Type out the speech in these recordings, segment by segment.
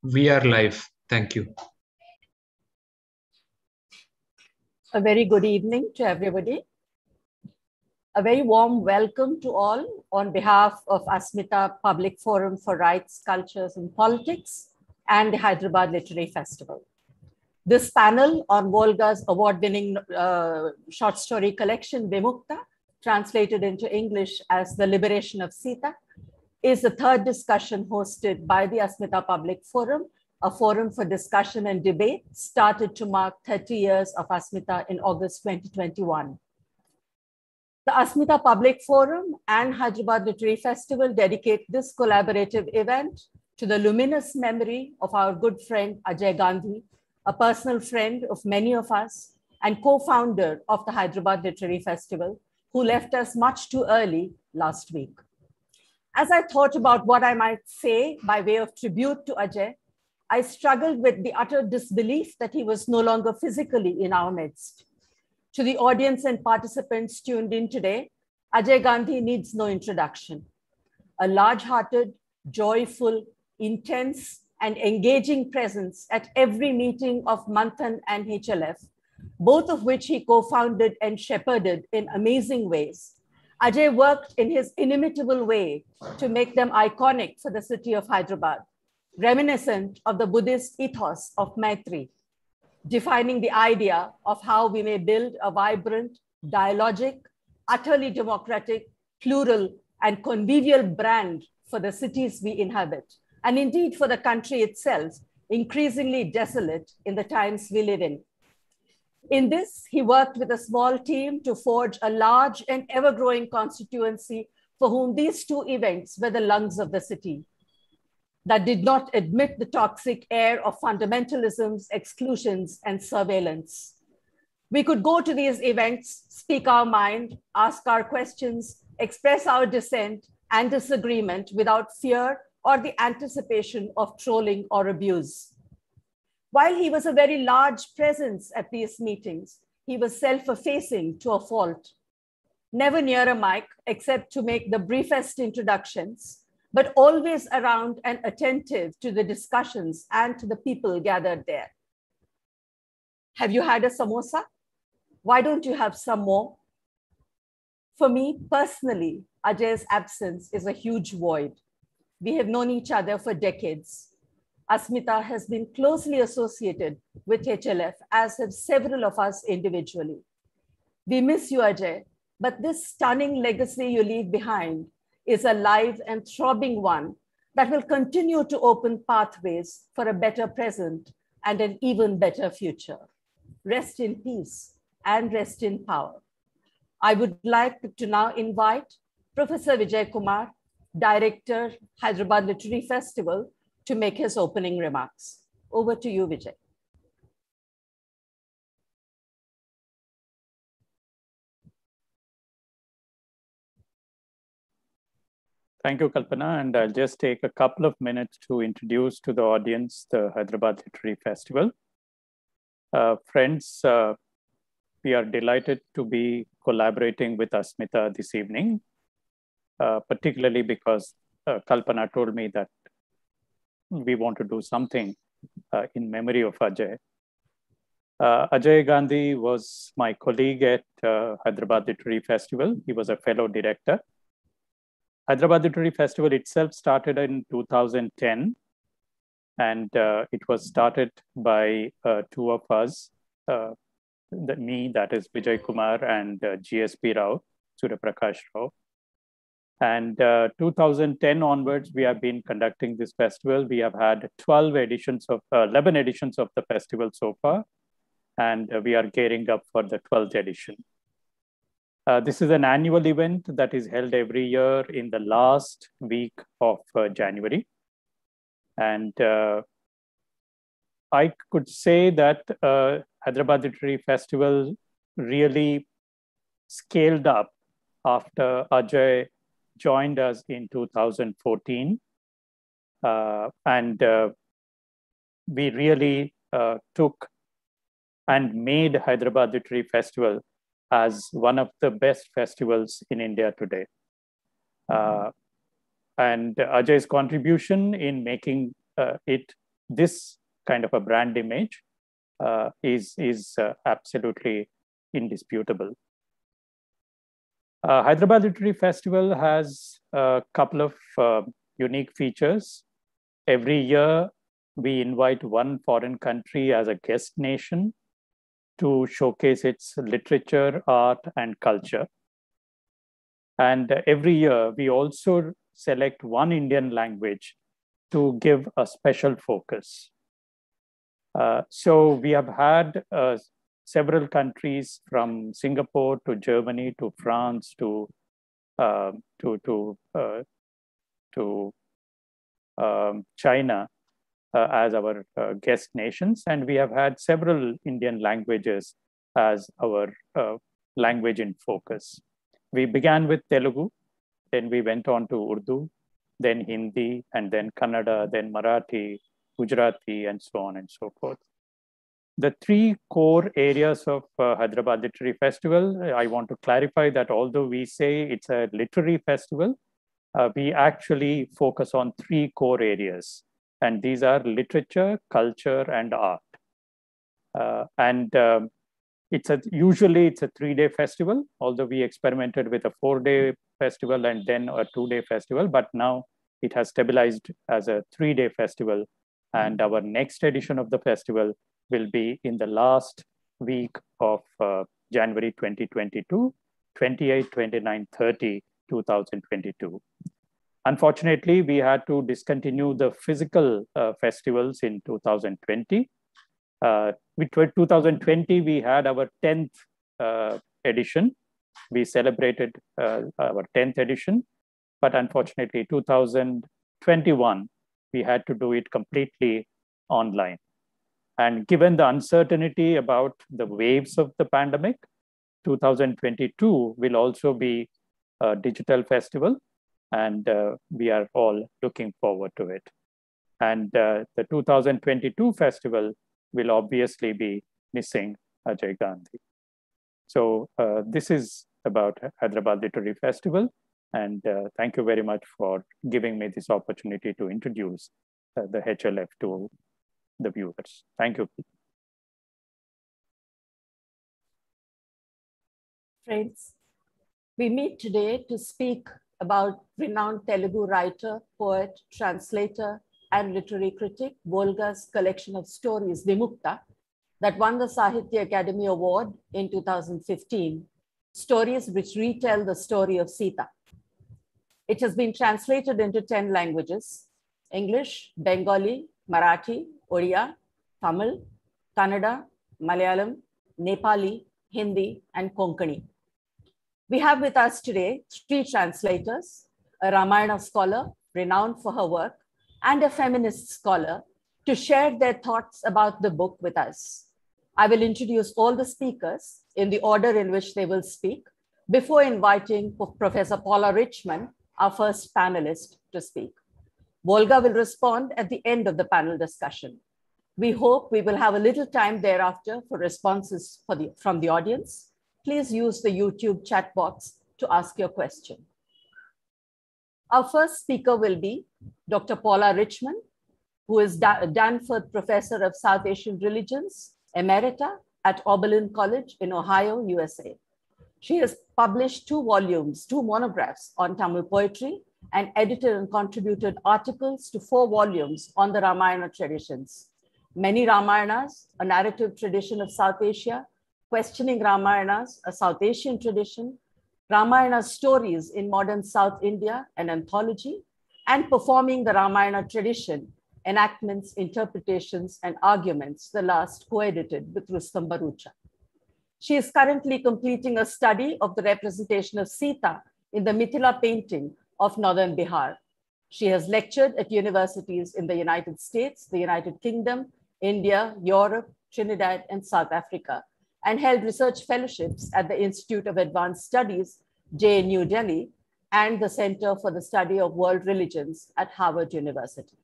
We are live. Thank you. A very good evening to everybody. A very warm welcome to all on behalf of Asmita Public Forum for Rights, Cultures and Politics and the Hyderabad Literary Festival. This panel on Volga's award-winning short story collection, Vimukta, translated into English as The Liberation of Sita, is the third discussion hosted by the Asmita Public Forum, a forum for discussion and debate started to mark 30 years of Asmita in August 2021. The Asmita Public Forum and Hyderabad Literary Festival dedicate this collaborative event to the luminous memory of our good friend Ajay Gandhi, a personal friend of many of us and co-founder of the Hyderabad Literary Festival, who left us much too early last week. As I thought about what I might say by way of tribute to Ajay, I struggled with the utter disbelief that he was no longer physically in our midst. To the audience and participants tuned in today, Ajay Gandhi needs no introduction. A large-hearted, joyful, intense, and engaging presence at every meeting of Manthan and HLF, both of which he co-founded and shepherded in amazing ways. Ajay worked in his inimitable way to make them iconic for the city of Hyderabad, reminiscent of the Buddhist ethos of Maitri, defining the idea of how we may build a vibrant, dialogic, utterly democratic, plural, and convivial brand for the cities we inhabit, and indeed for the country itself, increasingly desolate in the times we live in. In this, he worked with a small team to forge a large and ever-growing constituency for whom these two events were the lungs of the city, that did not admit the toxic air of fundamentalisms, exclusions, and surveillance. We could go to these events, speak our mind, ask our questions, express our dissent and disagreement without fear or the anticipation of trolling or abuse. While he was a very large presence at these meetings, he was self-effacing to a fault, never near a mic except to make the briefest introductions, but always around and attentive to the discussions and to the people gathered there. Have you had a samosa? Why don't you have some more? For me personally, Ajay's absence is a huge void. We have known each other for decades. Asmita has been closely associated with HLF, as have several of us individually. We miss you, Ajay, but this stunning legacy you leave behind is a live and throbbing one that will continue to open pathways for a better present and an even better future. Rest in peace and rest in power. I would like to now invite Professor Vijay Kumar, Director, Hyderabad Literary Festival, to make his opening remarks. Over to you, Vijay. Thank you, Kalpana. And I'll just take a couple of minutes to introduce to the audience the Hyderabad Literary Festival. Friends, we are delighted to be collaborating with Asmita this evening, particularly because Kalpana told me that we want to do something in memory of Ajay. Ajay Gandhi was my colleague at Hyderabad Literary Festival. He was a fellow director. Hyderabad Literary Festival itself started in 2010, and it was started by two of us, me, that is Vijay Kumar, and GSP Rao, Surya Prakash Rao. And 2010 onwards, we have been conducting this festival. We have had 11 editions of the festival so far, and we are gearing up for the 12th edition. This is an annual event that is held every year in the last week of January. And I could say that Hyderabad Literary Festival really scaled up after Ajay joined us in 2014. And we really took and made Hyderabad Literary Festival as one of the best festivals in India today. And Ajay's contribution in making it this kind of a brand image is absolutely indisputable. Hyderabad Literary Festival has a couple of unique features. Every year, we invite one foreign country as a guest nation to showcase its literature, art, and culture. And every year, we also select one Indian language to give a special focus. So we have had several countries from Singapore to Germany to France to China as our guest nations, and we have had several Indian languages as our language in focus. We began with Telugu, then we went on to Urdu, then Hindi, and then Kannada, then Marathi, Gujarati, and so on and so forth. The three core areas of Hyderabad Literary Festival, I want to clarify that although we say it's a literary festival, we actually focus on three core areas. And these are literature, culture, and art. Usually it's a 3-day festival, although we experimented with a 4-day festival and then a 2-day festival, but now it has stabilized as a 3-day festival. And our next edition of the festival will be in the last week of January 2022, 28, 29, 30, 2022. Unfortunately, we had to discontinue the physical festivals in 2020. With 2020, we had our 10th edition. We celebrated our 10th edition, but unfortunately, 2021, we had to do it completely online. And given the uncertainty about the waves of the pandemic, 2022 will also be a digital festival, and we are all looking forward to it. And the 2022 festival will obviously be missing Ajay Gandhi. So this is about Hyderabad Literary Festival. And thank you very much for giving me this opportunity to introduce the HLF to the viewers. Thank you. Friends, we meet today to speak about renowned Telugu writer, poet, translator, and literary critic, Volga's collection of stories, Vimukta, that won the Sahitya Academy Award in 2015, stories which retell the story of Sita. It has been translated into 10 languages: English, Bengali, Marathi, Odia, Tamil, Kannada, Malayalam, Nepali, Hindi, and Konkani. We have with us today 3 translators, a Ramayana scholar renowned for her work, and a feminist scholar to share their thoughts about the book with us. I will introduce all the speakers in the order in which they will speak before inviting Professor Paula Richman, our first panelist, to speak. Volga will respond at the end of the panel discussion. We hope we will have a little time thereafter for responses from the audience. Please use the YouTube chat box to ask your question. Our first speaker will be Dr. Paula Richman, who is Danforth Professor of South Asian Religions, Emerita at Oberlin College in Ohio, USA. She has published 2 volumes, 2 monographs on Tamil poetry, and edited and contributed articles to 4 volumes on the Ramayana traditions. Many Ramayanas, a narrative tradition of South Asia, Questioning Ramayanas, a South Asian tradition, Ramayana stories in modern South India, an anthology, and Performing the Ramayana tradition, enactments, interpretations, and arguments, the last co-edited with Rustam Barucha. She is currently completing a study of the representation of Sita in the Mithila painting of Northern Bihar. She has lectured at universities in the United States, the United Kingdom, India, Europe, Trinidad, and South Africa, and held research fellowships at the Institute of Advanced Studies, JNU Delhi, and the Center for the Study of World Religions at Harvard University.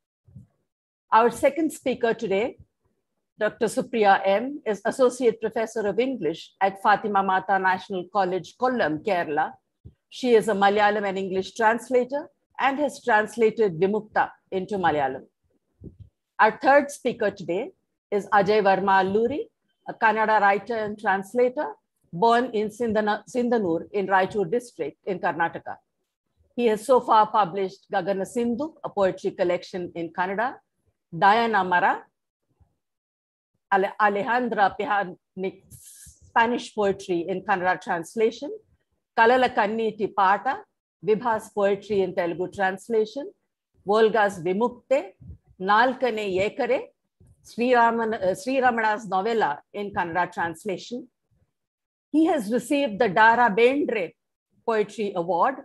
Our second speaker today, Dr. Supriya M., is Associate Professor of English at Fatima Mata National College, Kollam, Kerala. She is a Malayalam and English translator and has translated Vimukta into Malayalam. Our third speaker today is Ajay Verma Alluri, a Kannada writer and translator, born in Sindanur in Raichur district in Karnataka. He has so far published Gagana Sindhu, a poetry collection in Kannada, Diana Mara, Alejandra Pijanik's Spanish poetry in Kannada translation, Kalala Kanniti Pata, Vibha's poetry in Telugu translation, Volga's Vimukta, Nalkane Yekare, Sri Ramana's novella in Kannada translation. He has received the Dara Bendre Poetry Award,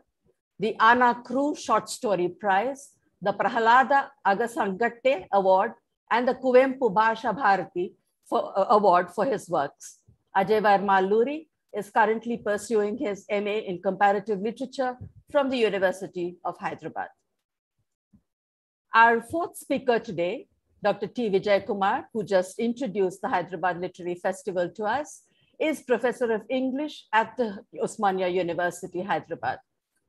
the Anna Crew Short Story Prize, the Prahalada Agasangatte Award, and the Kuvempu Bhasha Bharati Award for his works. Ajay Verma Alluri is currently pursuing his MA in Comparative Literature from the University of Hyderabad. Our fourth speaker today, Dr. T. Vijay Kumar, who just introduced the Hyderabad Literary Festival to us, is Professor of English at the Osmania University, Hyderabad.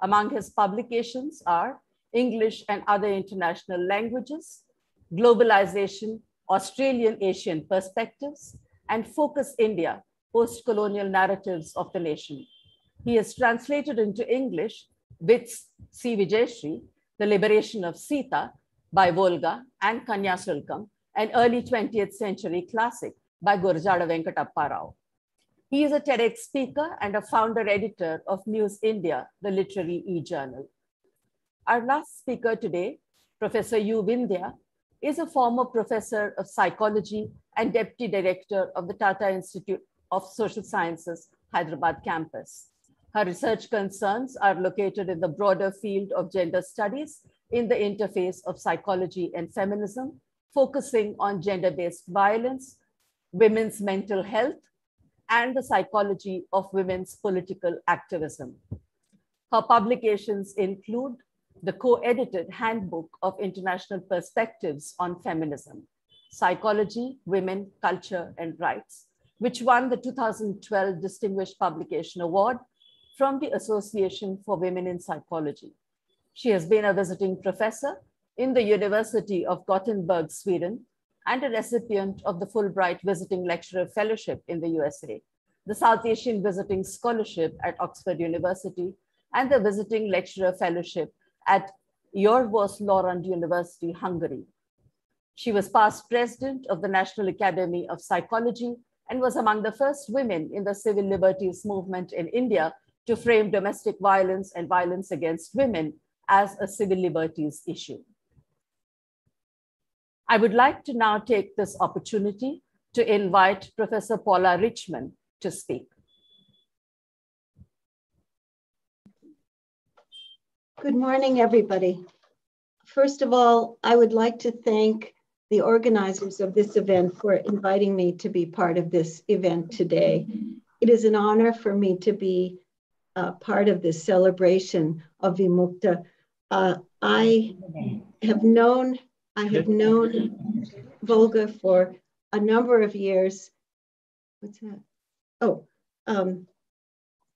Among his publications are English and Other International Languages, Globalization, Australian Asian Perspectives, and Focus India, Post-Colonial Narratives of the Nation. He is translated into English with C. Vijay, The Liberation of Sita by Volga and Kanya Sulkam, an early 20th century classic by Gurjada Venkatappa Rao. He is a TEDx speaker and a founder editor of News India, the literary e-journal. Our last speaker today, Professor U. Vindhya, is a former professor of psychology and deputy director of the Tata Institute of Social Sciences, Hyderabad campus. Her research concerns are located in the broader field of gender studies in the interface of psychology and feminism, focusing on gender-based violence, women's mental health, and the psychology of women's political activism. Her publications include the co-edited Handbook of International Perspectives on Feminism, Psychology, Women, Culture, and Rights, which won the 2012 Distinguished Publication Award from the Association for Women in Psychology. She has been a visiting professor in the University of Gothenburg, Sweden, and a recipient of the Fulbright Visiting Lecturer Fellowship in the USA, the South Asian Visiting Scholarship at Oxford University, and the Visiting Lecturer Fellowship at Yorgos Lorand University, Hungary. She was past president of the National Academy of Psychology and was among the first women in the civil liberties movement in India to frame domestic violence and violence against women as a civil liberties issue. I would like to now take this opportunity to invite Professor Paula Richman to speak. Good morning, everybody. First of all, I would like to thank the organizers of this event for inviting me to be part of this event today. It is an honor for me to be part of this celebration of Vimukta. I have known Volga for a number of years. What's that? Oh,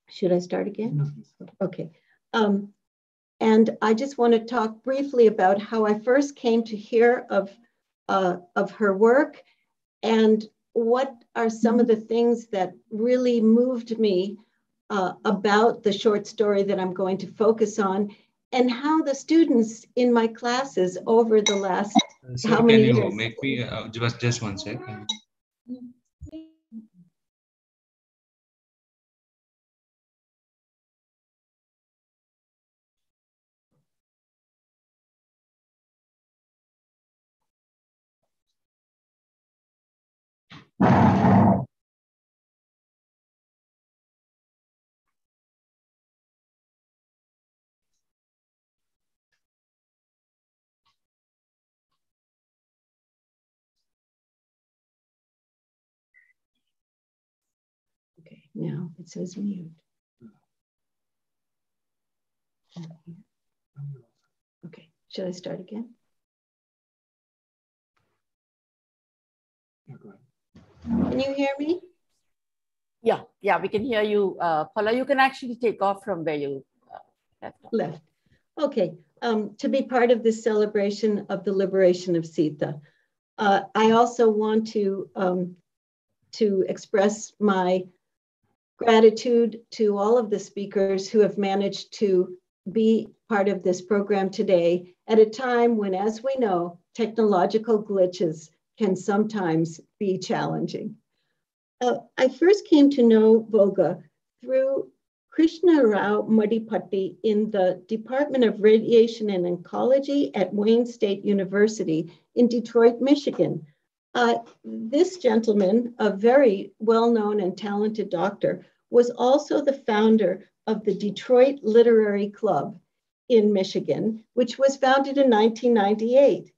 should I start again? No. Okay. And I just want to talk briefly about how I first came to hear of her work and what are some of the things that really moved me about the short story that I'm going to focus on, and how the students in my classes over the last how many years. Can you make me just one second? Okay, now it says mute. Okay, should I start again? Yeah, go ahead. Can you hear me? Yeah, we can hear you. Paula, you can actually take off from where you left. Okay, to be part of this celebration of the liberation of Sita. I also want to express my gratitude to all of the speakers who have managed to be part of this program today at a time when, as we know, technological glitches can sometimes be challenging. I first came to know Volga through Krishna Rao Madipatti in the Department of Radiation and Oncology at Wayne State University in Detroit, Michigan. This gentleman, a very well-known and talented doctor, was also the founder of the Detroit Literary Club in Michigan, which was founded in 1998.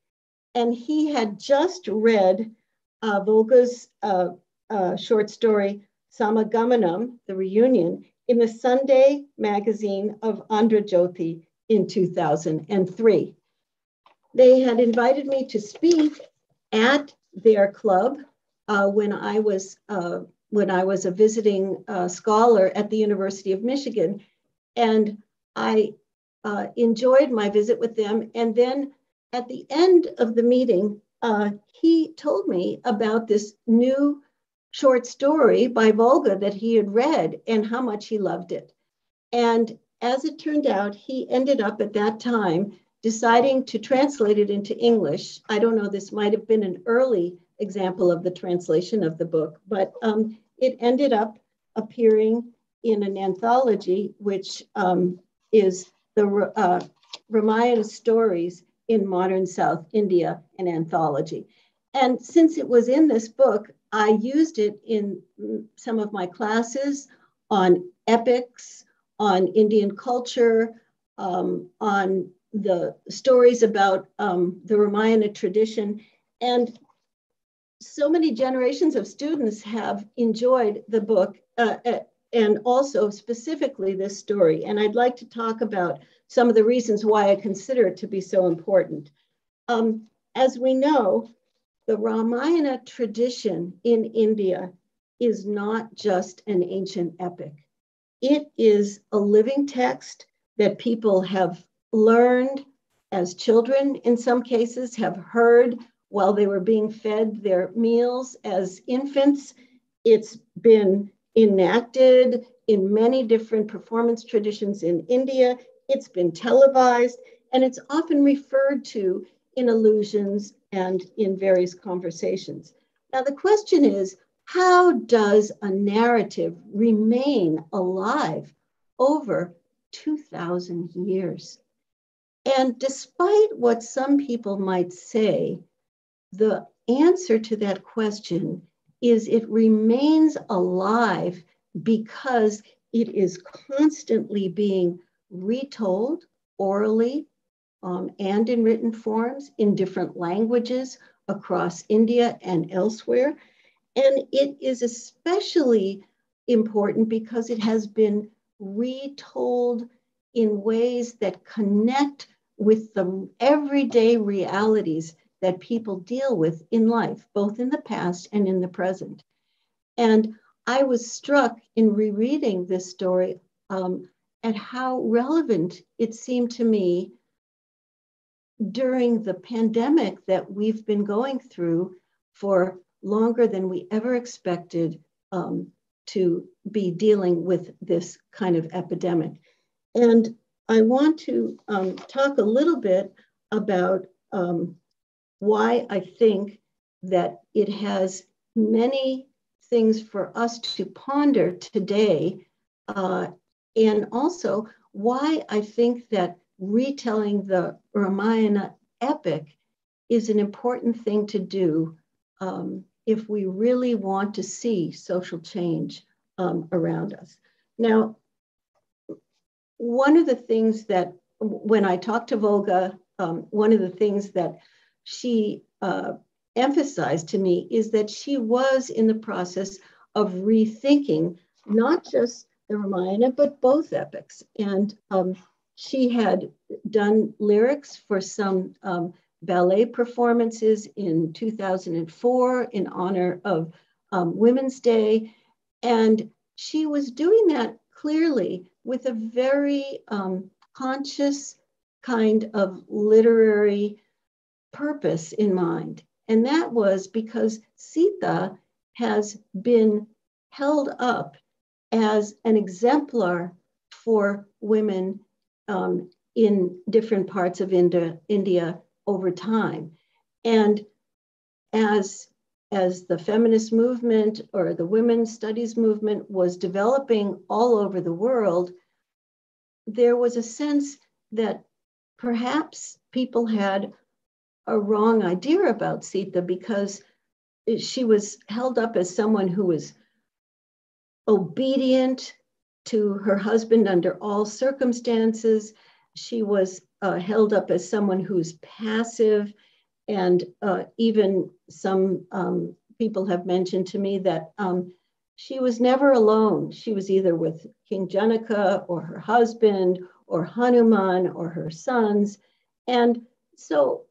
And he had just read Volga's short story, Samagamanam, The Reunion, in the Sunday magazine of Andhra Jyoti in 2003. They had invited me to speak at their club when I was a visiting scholar at the University of Michigan. And I enjoyed my visit with them. And then at the end of the meeting, he told me about this new short story by Volga that he had read and how much he loved it. And as it turned out, he ended up at that time deciding to translate it into English. I don't know, this might have been an early example of the translation of the book, but it ended up appearing in an anthology, which is the Ramayana Stories in Modern South India, an anthology. And since it was in this book, I used it in some of my classes on epics, on Indian culture, on the stories about the Ramayana tradition. And so many generations of students have enjoyed the book and also specifically this story. And I'd like to talk about some of the reasons why I consider it to be so important. As we know, the Ramayana tradition in India is not just an ancient epic. It is a living text that people have learned as children, in some cases, have heard while they were being fed their meals as infants. It's been enacted in many different performance traditions in India. It's been televised, and it's often referred to in allusions and in various conversations. Now, the question is, how does a narrative remain alive over 2,000 years? And despite what some people might say, the answer to that question is it remains alive because it is constantly being retold orally and in written forms in different languages across India and elsewhere. And it is especially important because it has been retold in ways that connect with the everyday realities that people deal with in life, both in the past and in the present. And I was struck in rereading this story at how relevant it seemed to me during the pandemic that we've been going through for longer than we ever expected to be dealing with this kind of epidemic. And I want to talk a little bit about why I think that it has many things for us to ponder today, and also why I think that retelling the Ramayana epic is an important thing to do if we really want to see social change around us. Now, one of the things that, when I talked to Volga, one of the things that she emphasized to me is that she was in the process of rethinking not just the Ramayana, but both epics. And she had done lyrics for some ballet performances in 2004 in honor of Women's Day. And she was doing that clearly with a very conscious kind of literary purpose in mind. And that was because Sita has been held up as an exemplar for women in different parts of India over time. And as the feminist movement or the women's studies movement was developing all over the world, there was a sense that perhaps people had a wrong idea about Sita because she was held up as someone who was obedient to her husband under all circumstances. She was held up as someone who's passive. And even some people have mentioned to me that she was never alone. She was either with King Janaka or her husband or Hanuman or her sons. And so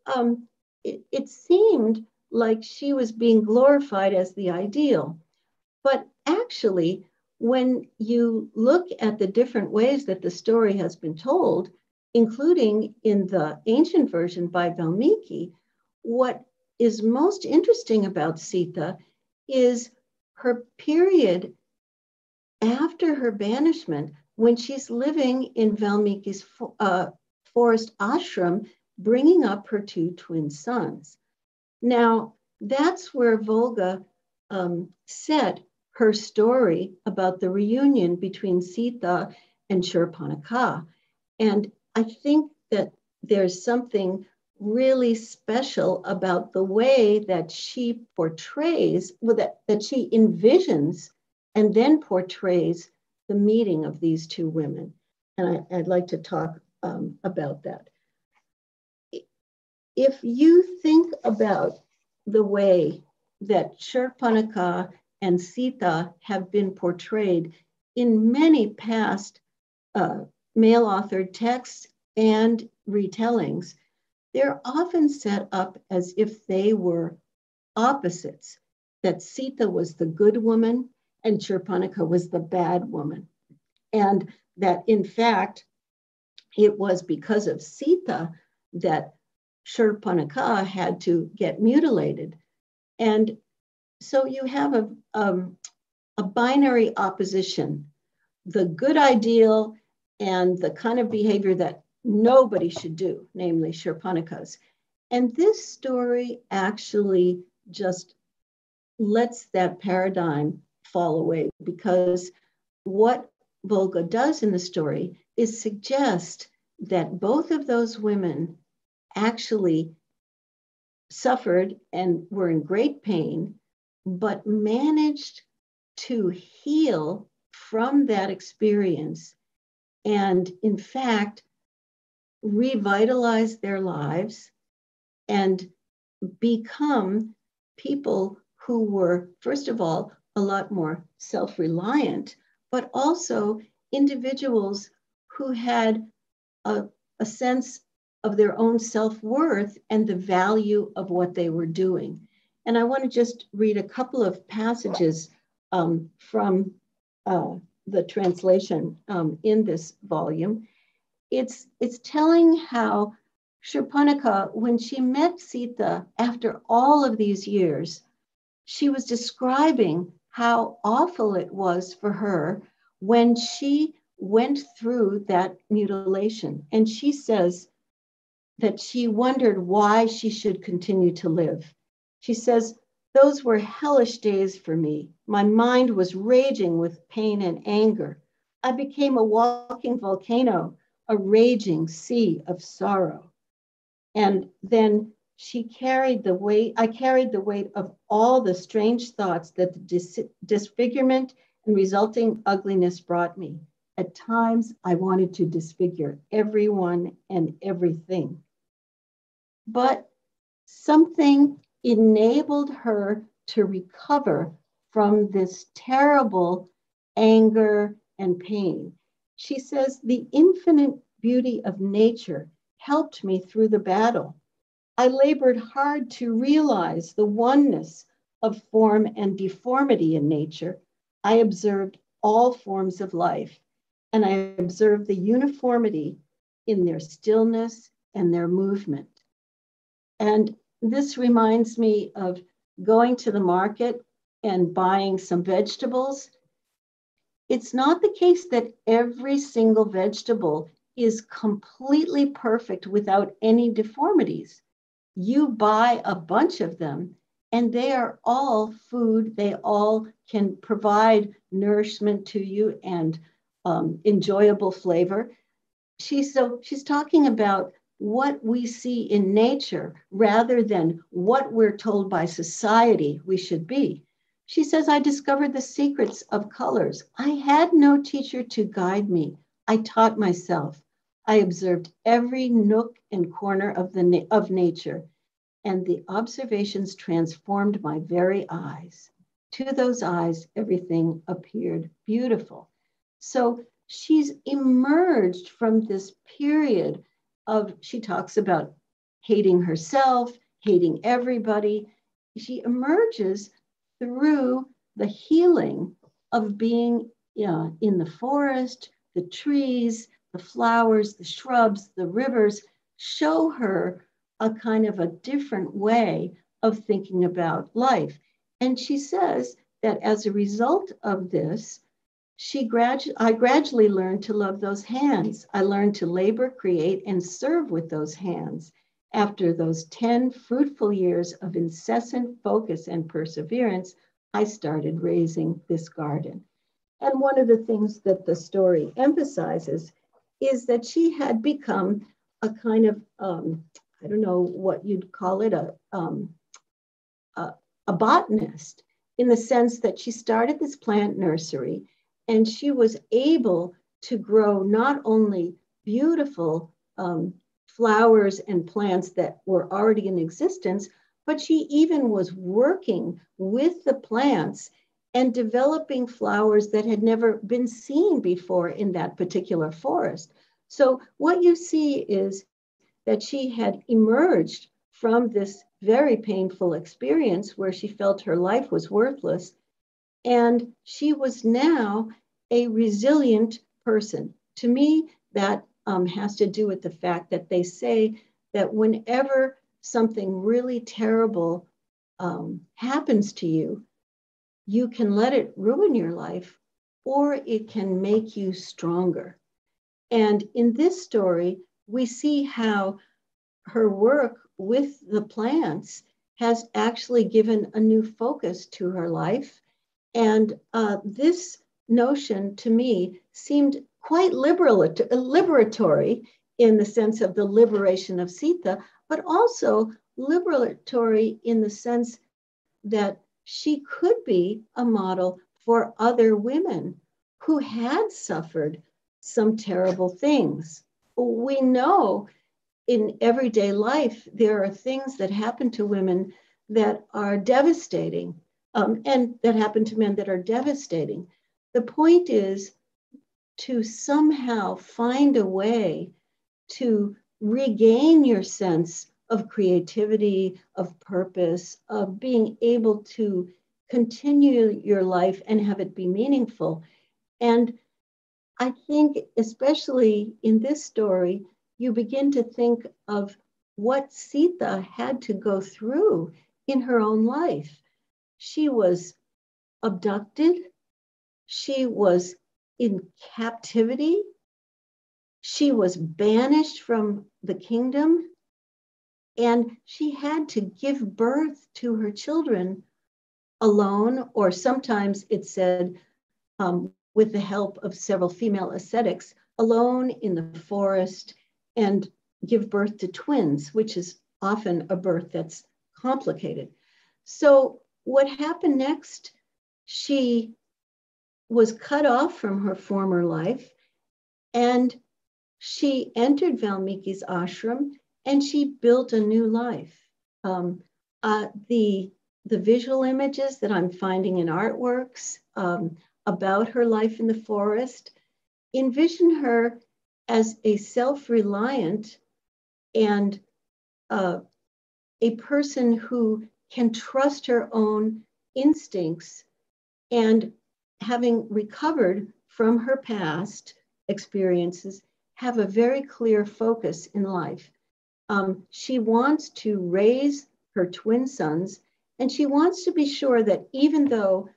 it seemed like she was being glorified as the ideal. But actually, when you look at the different ways that the story has been told, including in the ancient version by Valmiki, what is most interesting about Sita is her period after her banishment, when she's living in Valmiki's forest ashram, bringing up her two twin sons. Now, that's where Volga set her story about the reunion between Sita and Shurpanakha. And I think that there's something really special about the way that she portrays, well, that she envisions and then portrays the meeting of these two women. And I'd like to talk about that. If you think about the way that Shurpanakha and Sita have been portrayed in many past male-authored texts and retellings, they're often set up as if they were opposites, that Sita was the good woman and Shurpanakha was the bad woman. And that in fact, it was because of Sita that Shurpanakha had to get mutilated. And so you have a binary opposition, the good ideal and the kind of behavior that nobody should do, namely Shurpanakha's. And this story actually just lets that paradigm fall away, because what Volga does in the story is suggest that both of those women actually suffered and were in great pain, but managed to heal from that experience and, in fact, revitalize their lives and become people who were, first of all, a lot more self-reliant, but also individuals who had a sense of their own self-worth and the value of what they were doing. And I want to just read a couple of passages from the translation in this volume. It's telling how Shurpanakha, when she met Sita after all of these years, she was describing how awful it was for her when she went through that mutilation. And she says that she wondered why she should continue to live. She says, "Those were hellish days for me. My mind was raging with pain and anger. I became a walking volcano, a raging sea of sorrow." And then I carried the weight of all the strange thoughts that the disfigurement and resulting ugliness brought me. At times, I wanted to disfigure everyone and everything. But something enabled her to recover from this terrible anger and pain. She says, "The infinite beauty of nature helped me through the battle. I labored hard to realize the oneness of form and deformity in nature. I observed all forms of life, and I observed the uniformity in their stillness and their movement." And this reminds me of going to the market and buying some vegetables. It's not the case that every single vegetable is completely perfect without any deformities. You buy a bunch of them and they are all food. They all can provide nourishment to you and enjoyable flavor. She's talking about what we see in nature rather than what we're told by society we should be. She says, I discovered the secrets of colors. I had no teacher to guide me. I taught myself. I observed every nook and corner of nature, and the observations transformed my very eyes. To those eyes, everything appeared beautiful. So she's emerged from this period of, she talks about hating herself, hating everybody. She emerges through the healing of being in the forest, the trees, the flowers, the shrubs, the rivers, show her a kind of a different way of thinking about life. And she says that as a result of this, I gradually learned to love those hands. I learned to labor, create, and serve with those hands. After those 10 fruitful years of incessant focus and perseverance, I started raising this garden. And one of the things that the story emphasizes is that she had become a kind of, I don't know what you'd call it, a botanist, in the sense that she started this plant nursery and she was able to grow not only beautiful flowers and plants that were already in existence, but she even was working with the plants and developing flowers that had never been seen before in that particular forest. So what you see is that she had emerged from this very painful experience where she felt her life was worthless, and she was now a resilient person. To me, that has to do with the fact that they say that whenever something really terrible happens to you, you can let it ruin your life, or it can make you stronger. And in this story, we see how her work with the plants has actually given a new focus to her life. And this notion to me seemed quite liberatory in the sense of the liberation of Sita, but also liberatory in the sense that she could be a model for other women who had suffered some terrible things. We know in everyday life, there are things that happen to women that are devastating, and that happen to men that are devastating. The point is to somehow find a way to regain your sense of creativity, of purpose, of being able to continue your life and have it be meaningful. And I think, especially in this story, you begin to think of what Sita had to go through in her own life. She was abducted. She was in captivity. She was banished from the kingdom. And she had to give birth to her children alone, or sometimes it said with the help of several female ascetics, alone in the forest, and give birth to twins, which is often a birth that's complicated. So what happened next? She was cut off from her former life, and she entered Valmiki's ashram, and she built a new life. The visual images that I'm finding in artworks about her life in the forest envision her as a self-reliant and a person who can trust her own instincts, and having recovered from her past experiences, have a very clear focus in life. She wants to raise her twin sons, and she wants to be sure that even though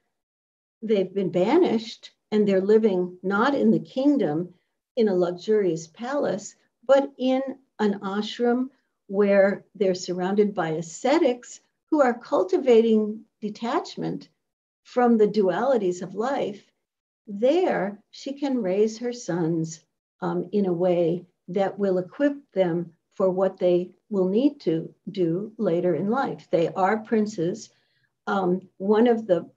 they've been banished and they're living not in the kingdom in a luxurious palace, but in an ashram where they're surrounded by ascetics who are cultivating detachment from the dualities of life. There, she can raise her sons in a way that will equip them for what they will need to do later in life. They are princes. One of the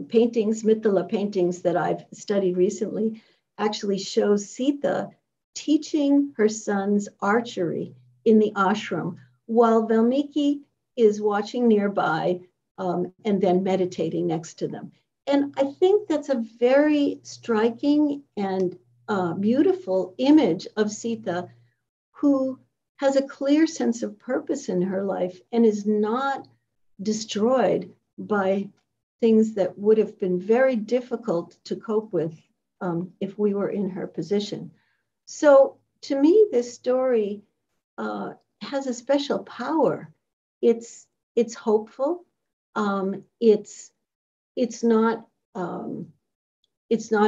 paintings, Mithila paintings that I've studied recently, actually shows Sita teaching her sons archery in the ashram, while Valmiki is watching nearby and then meditating next to them. And I think that's a very striking and beautiful image of Sita, who has a clear sense of purpose in her life and is not destroyed by things that would have been very difficult to cope with if we were in her position. So to me, this story has a special power. It's hopeful. It's not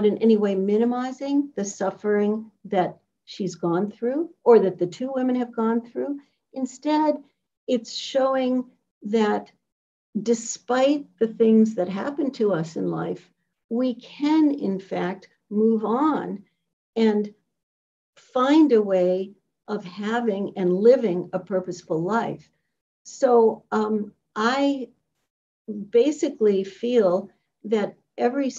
in any way minimizing the suffering that she's gone through or that the two women have gone through. Instead, it's showing that despite the things that happen to us in life, we can, in fact, move on and find a way of having and living a purposeful life. So I basically feel that every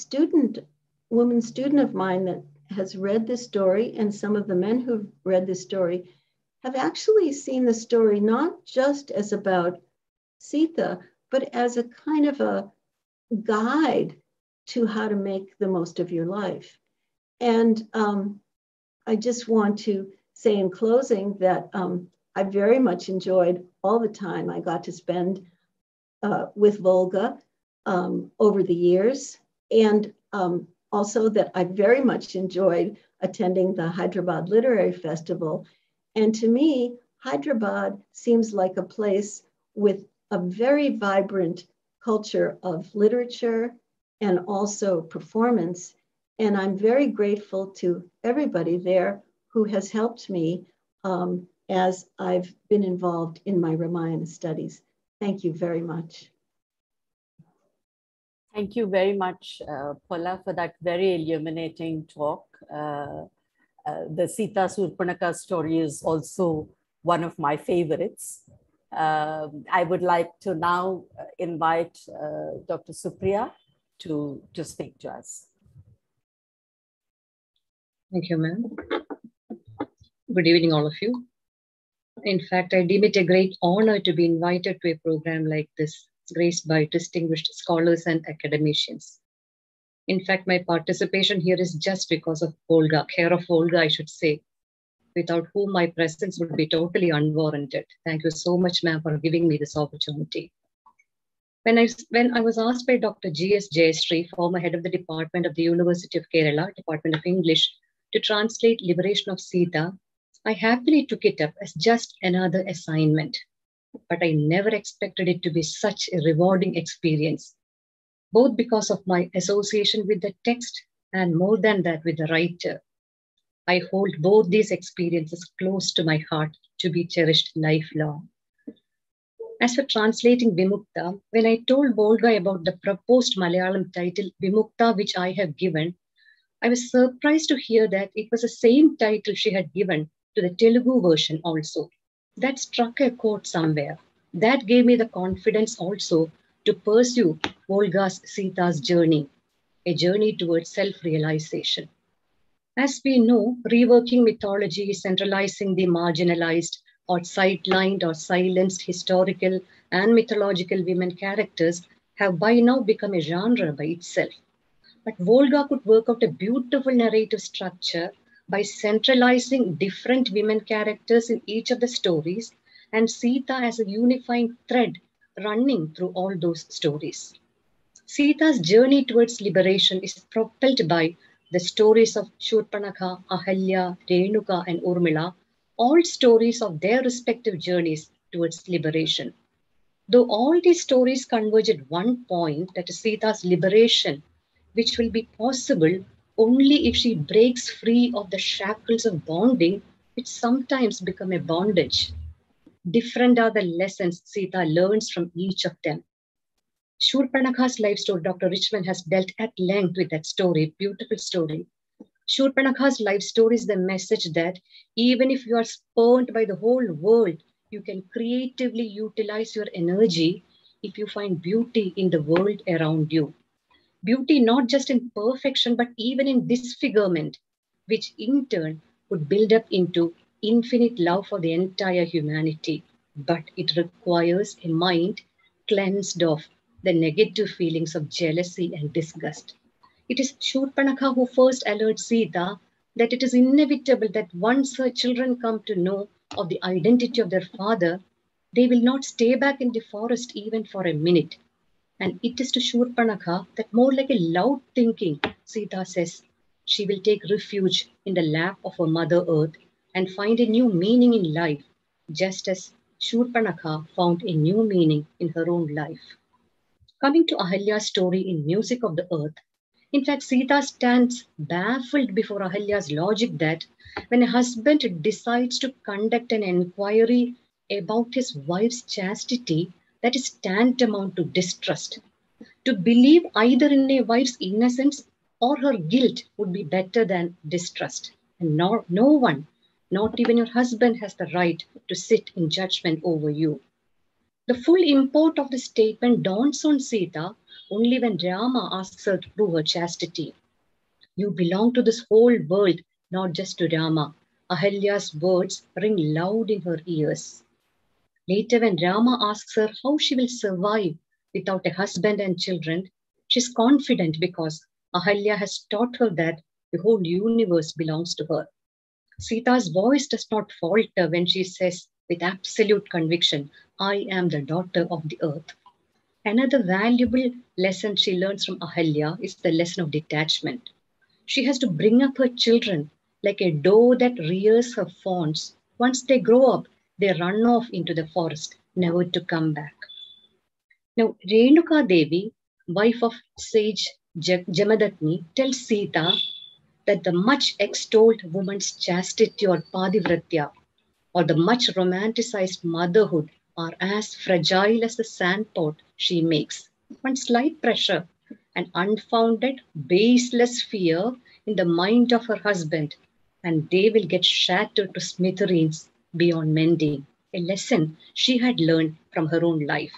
woman student of mine that has read this story, and some of the men who've read this story, have actually seen the story not just as about Sita, but as a kind of a guide to how to make the most of your life. And I just want to say in closing that I very much enjoyed all the time I got to spend with Volga over the years, and also that I very much enjoyed attending the Hyderabad Literary Festival. And to me, Hyderabad seems like a place with a very vibrant culture of literature and also performance. And I'm very grateful to everybody there who has helped me as I've been involved in my Ramayana studies. Thank you very much. Thank you very much, Paula, for that very illuminating talk. The Sita Surpanaka story is also one of my favorites. I would like to now invite Dr. Supriya to speak to us. Thank you, ma'am. Good evening, all of you. In fact, I deem it a great honor to be invited to a program like this, graced by distinguished scholars and academicians. In fact, my participation here is just because of Volga, care of Volga, I should say, without whom my presence would be totally unwarranted. Thank you so much, ma'am, for giving me this opportunity. When I was asked by Dr. G.S. Jayashree, former head of the Department of the University of Kerala, Department of English, to translate Liberation of Sita, I happily took it up as just another assignment. But I never expected it to be such a rewarding experience, both because of my association with the text and more than that with the writer. I hold both these experiences close to my heart to be cherished lifelong. As for translating Vimukta, when I told Volga about the proposed Malayalam title Vimukta, which I have given, I was surprised to hear that it was the same title she had given to the Telugu version also. That struck a chord somewhere. That gave me the confidence also to pursue Volga's Sita's journey, a journey towards self-realization. As we know, reworking mythology, centralizing the marginalized or sidelined or silenced historical and mythological women characters have by now become a genre by itself. But Volga could work out a beautiful narrative structure by centralizing different women characters in each of the stories and Sita as a unifying thread running through all those stories. Sita's journey towards liberation is propelled by the stories of Shurpanakha, Ahalya, Renuka, and Urmila, all stories of their respective journeys towards liberation. Though all these stories converge at one point, that is Sita's liberation, which will be possible only if she breaks free of the shackles of bonding, which sometimes become a bondage. Different are the lessons Sita learns from each of them. Shurpanakha's life story, Dr. Richman has dealt at length with that story, beautiful story. Shurpanakha's life story is the message that even if you are spurned by the whole world, you can creatively utilize your energy if you find beauty in the world around you. Beauty not just in perfection, but even in disfigurement, which in turn would build up into infinite love for the entire humanity. But it requires a mind cleansed of the negative feelings of jealousy and disgust. It is Shurpanakha who first alerts Sita that it is inevitable that once her children come to know of the identity of their father, they will not stay back in the forest even for a minute. And it is to Shurpanakha that, more like a loud thinking, Sita says she will take refuge in the lap of her Mother Earth and find a new meaning in life, just as Shurpanakha found a new meaning in her own life. Coming to Ahalya's story in Music of the Earth, in fact, Sita stands baffled before Ahalya's logic that when a husband decides to conduct an inquiry about his wife's chastity, that is tantamount to distrust. To believe either in a wife's innocence or her guilt would be better than distrust. And no one, not even your husband, has the right to sit in judgment over you. The full import of the statement dawns on Sita only when Rama asks her to prove her chastity. You belong to this whole world, not just to Rama. Ahalya's words ring loud in her ears. Later, when Rama asks her how she will survive without a husband and children, she's confident because Ahalya has taught her that the whole universe belongs to her. Sita's voice does not falter when she says with absolute conviction, I am the daughter of the earth. Another valuable lesson she learns from Ahalya is the lesson of detachment. She has to bring up her children like a doe that rears her fawns. Once they grow up, they run off into the forest, never to come back. Now, Renuka Devi, wife of sage Jamadatni, tells Sita that the much extolled woman's chastity or padivratya, or the much romanticized motherhood, are as fragile as the sandpot she makes. One slight pressure, an unfounded, baseless fear in the mind of her husband, and they will get shattered to smithereens beyond mending, a lesson she had learned from her own life.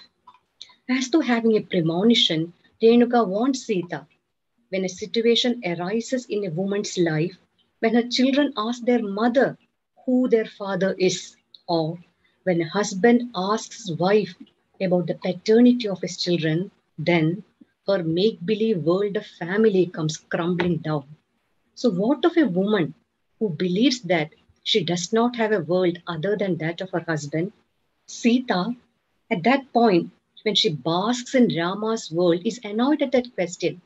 As though having a premonition, Renuka warns Sita, when a situation arises in a woman's life, when her children ask their mother who their father is, or when a husband asks his wife about the paternity of his children, then her make-believe world of family comes crumbling down. So what of a woman who believes that she does not have a world other than that of her husband? Sita, at that point, when she basks in Rama's world, is annoyed at that question.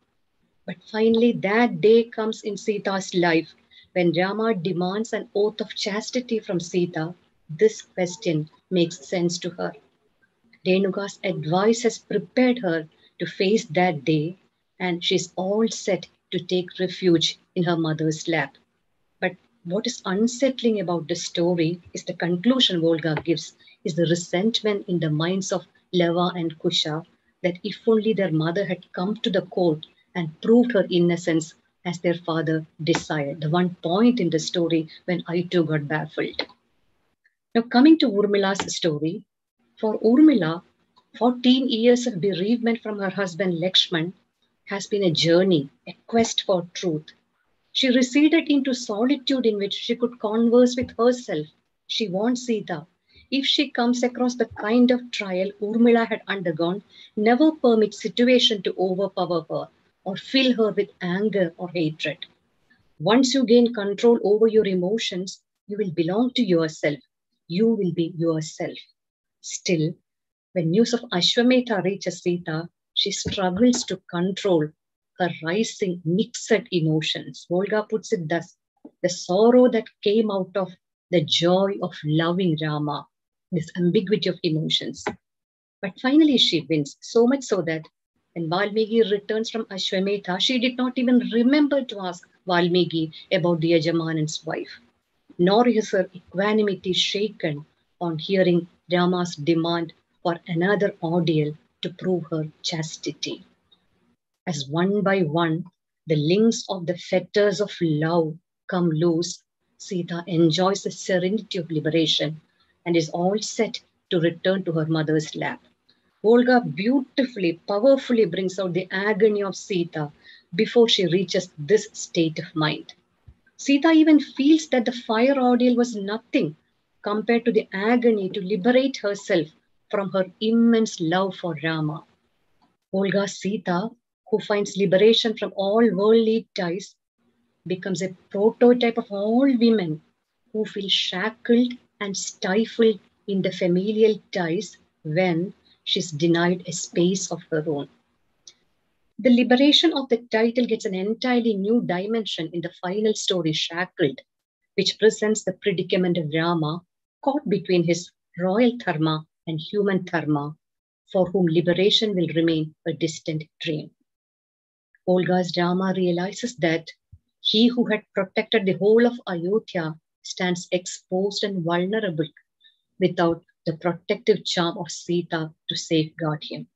But finally, that day comes in Sita's life when Rama demands an oath of chastity from Sita. This question makes sense to her. Renuka's advice has prepared her to face that day, and she's all set to take refuge in her mother's lap. But what is unsettling about this story is the conclusion Volga gives, is the resentment in the minds of Leva and Kusha that if only their mother had come to the court and proved her innocence as their father desired. The one point in the story when I too got baffled. Now coming to Urmila's story, for Urmila, 14 years of bereavement from her husband Lakshman has been a journey, a quest for truth. She receded into solitude in which she could converse with herself. She warned Sita, if she comes across the kind of trial Urmila had undergone, never permit situation to overpower her or fill her with anger or hatred. Once you gain control over your emotions, you will belong to yourself. You will be yourself. Still, when news of Ashwamedha reaches Sita, she struggles to control her rising mixed emotions. Volga puts it thus, the sorrow that came out of the joy of loving Rama, this ambiguity of emotions. But finally she wins, so much so that when Valmiki returns from Ashwamedha, she did not even remember to ask Valmiki about the Yajamanan's wife, nor is her equanimity shaken on hearing Rama's demand for another ordeal to prove her chastity. As one by one, the links of the fetters of love come loose, Sita enjoys the serenity of liberation and is all set to return to her mother's lap. Volga beautifully, powerfully brings out the agony of Sita before she reaches this state of mind. Sita even feels that the fire ordeal was nothing compared to the agony to liberate herself from her immense love for Rama. Volga Sita, who finds liberation from all worldly ties, becomes a prototype of all women who feel shackled and stifled in the familial ties when she's denied a space of her own. The liberation of the title gets an entirely new dimension in the final story, Shackled, which presents the predicament of Rama caught between his royal dharma and human dharma, for whom liberation will remain a distant dream. Volga's Rama realizes that he who had protected the whole of Ayodhya stands exposed and vulnerable without the protective charm of Sita to safeguard him.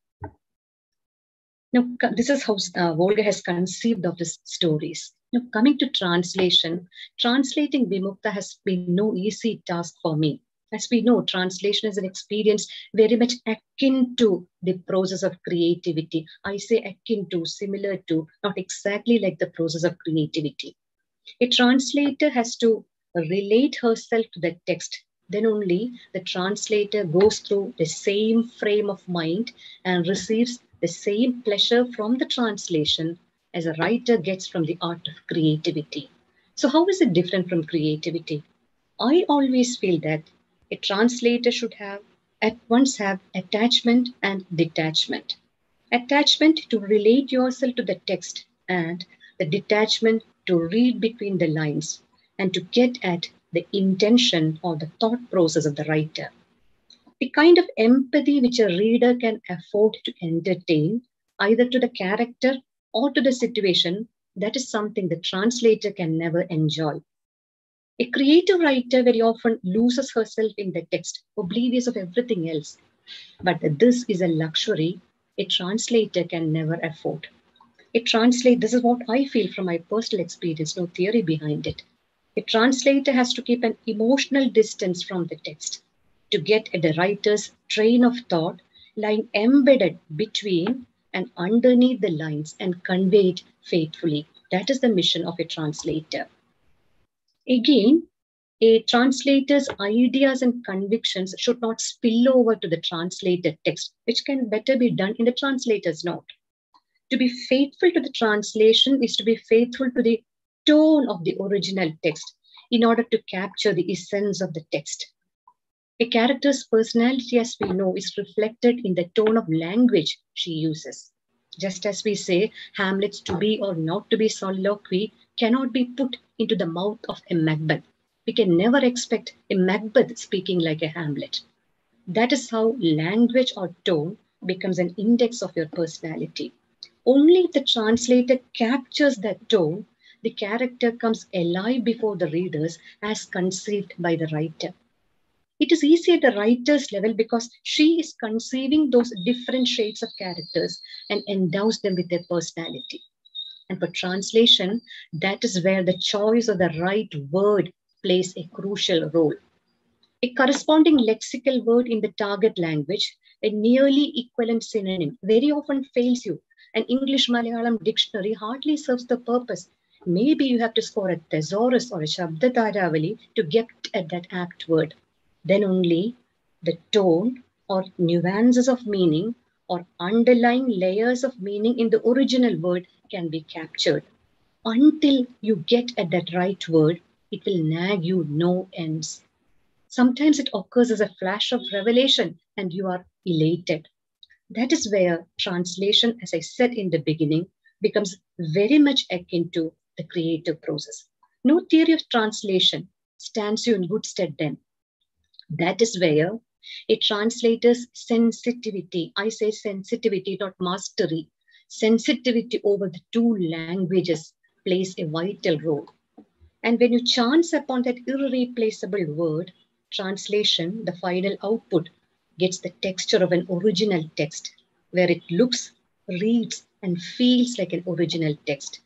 Now, this is how Volga has conceived of his stories. Now, coming to translation, translating Vimukta has been no easy task for me. As we know, translation is an experience very much akin to the process of creativity. I say akin to, similar to, not exactly like the process of creativity. A translator has to relate herself to the text. Then only the translator goes through the same frame of mind and receives the same pleasure from the translation as a writer gets from the art of creativity. So how is it different from creativity? I always feel that a translator should at once have attachment and detachment. Attachment to relate yourself to the text and the detachment to read between the lines and to get at the intention or the thought process of the writer. The kind of empathy which a reader can afford to entertain, either to the character or to the situation, that is something the translator can never enjoy. A creative writer very often loses herself in the text, oblivious of everything else. But this is a luxury a translator can never afford. This is what I feel from my personal experience, no theory behind it. A translator has to keep an emotional distance from the text to get at the writer's train of thought lying embedded between and underneath the lines and convey it faithfully. That is the mission of a translator. Again, a translator's ideas and convictions should not spill over to the translated text, which can better be done in the translator's note. To be faithful to the translation is to be faithful to the tone of the original text in order to capture the essence of the text. A character's personality, as we know, is reflected in the tone of language she uses. Just as we say, Hamlet's to be or not to be soliloquy cannot be put into the mouth of a Macbeth. We can never expect a Macbeth speaking like a Hamlet. That is how language or tone becomes an index of your personality. Only if the translator captures that tone, the character comes alive before the readers as conceived by the writer. It is easy at the writer's level because she is conceiving those different shades of characters and endows them with their personality. And for translation, that is where the choice of the right word plays a crucial role. A corresponding lexical word in the target language, a nearly equivalent synonym, very often fails you. An English-Malayalam dictionary hardly serves the purpose. Maybe you have to score a thesaurus or a Shabdatharavali to get at that apt word. Then only the tone or nuances of meaning or underlying layers of meaning in the original word can be captured. Until you get at that right word, it will nag you no ends. Sometimes it occurs as a flash of revelation and you are elated. That is where translation, as I said in the beginning, becomes very much akin to the creative process. No theory of translation stands you in good stead then. That is where A translator's sensitivity, I say sensitivity, not mastery, sensitivity over the two languages plays a vital role. And when you chance upon that irreplaceable word, translation, the final output, gets the texture of an original text, where it looks, reads, and feels like an original text.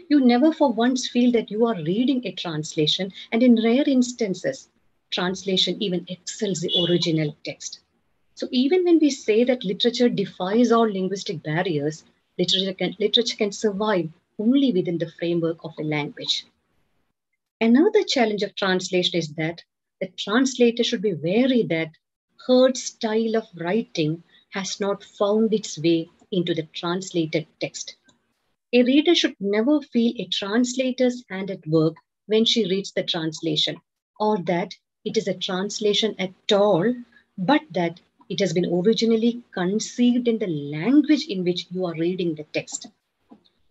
You never for once feel that you are reading a translation, and in rare instances, translation even excels the original text. So even when we say that literature defies all linguistic barriers, literature can survive only within the framework of a language. Another challenge of translation is that the translator should be wary that her style of writing has not found its way into the translated text. A reader should never feel a translator's hand at work when she reads the translation, or that it is a translation at all, but that it has been originally conceived in the language in which you are reading the text.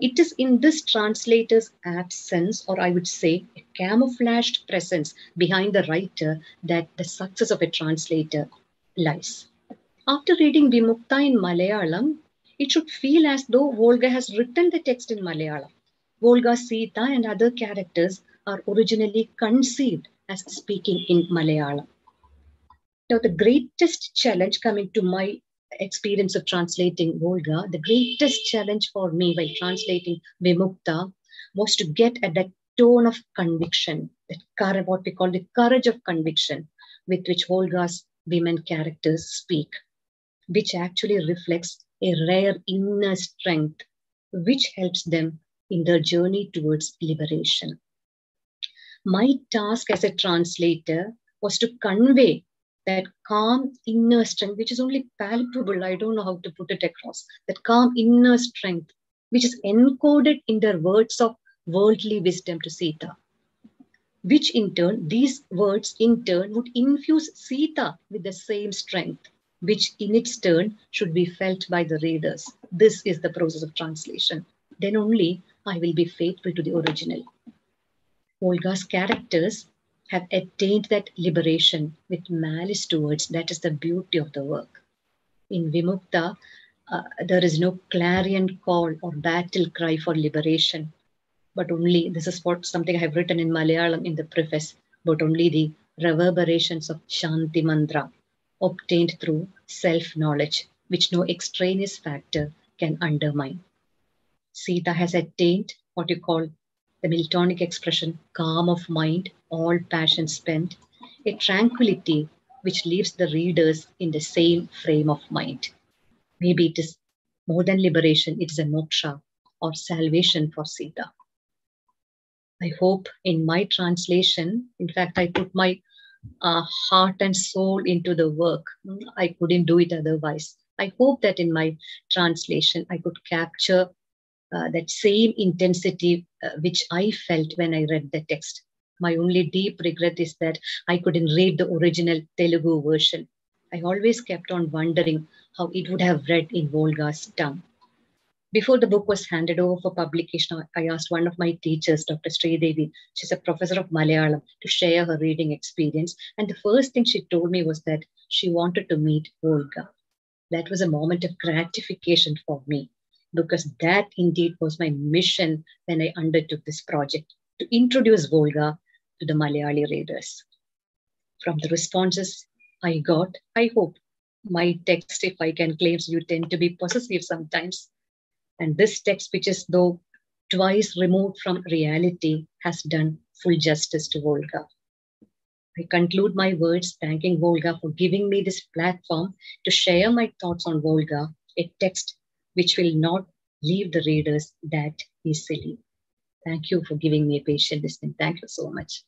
It is in this translator's absence, or I would say a camouflaged presence behind the writer, that the success of a translator lies. After reading Vimukta in Malayalam, it should feel as though Volga has written the text in Malayalam. Volga, Sita, and other characters are originally conceived as speaking in Malayalam. Now, the greatest challenge, coming to my experience of translating Volga, the greatest challenge for me while translating Vimukta was to get at that tone of conviction, that what we call the courage of conviction with which Volga's women characters speak, which actually reflects a rare inner strength which helps them in their journey towards liberation. My task as a translator was to convey that calm inner strength, which is only palpable, I don't know how to put it across, that calm inner strength, which is encoded in their words of worldly wisdom to Sita, which in turn, these words in turn would infuse Sita with the same strength, which in its turn should be felt by the readers. This is the process of translation. Then only I will be faithful to the original. Volga's characters have attained that liberation with malice towards. That is the beauty of the work. In Vimukta, there is no clarion call or battle cry for liberation, but only, this is what something I have written in Malayalam in the preface, but only the reverberations of Shanti Mantra obtained through self-knowledge, which no extraneous factor can undermine. Sita has attained what you call the Miltonic expression, calm of mind, all passion spent, a tranquility which leaves the readers in the same frame of mind. Maybe it is more than liberation, it is a moksha or salvation for Sita. I hope in my translation, in fact, I put my heart and soul into the work. I couldn't do it otherwise. I hope that in my translation, I could capture that same intensity which I felt when I read the text. My only deep regret is that I couldn't read the original Telugu version. I always kept on wondering how it would have read in Volga's tongue. Before the book was handed over for publication, I asked one of my teachers, Dr. Sridevi, she's a professor of Malayalam, to share her reading experience. And the first thing she told me was that she wanted to meet Volga. That was a moment of gratification for me, because that indeed was my mission when I undertook this project, to introduce Volga to the Malayali readers. From the responses I got, I hope my text, if I can claim, you tend to be possessive sometimes. And this text, which is though twice removed from reality, has done full justice to Volga. I conclude my words thanking Volga for giving me this platform to share my thoughts on Volga, a text which will not leave the readers that easily. Thank you for giving me a patient listening. Thank you so much.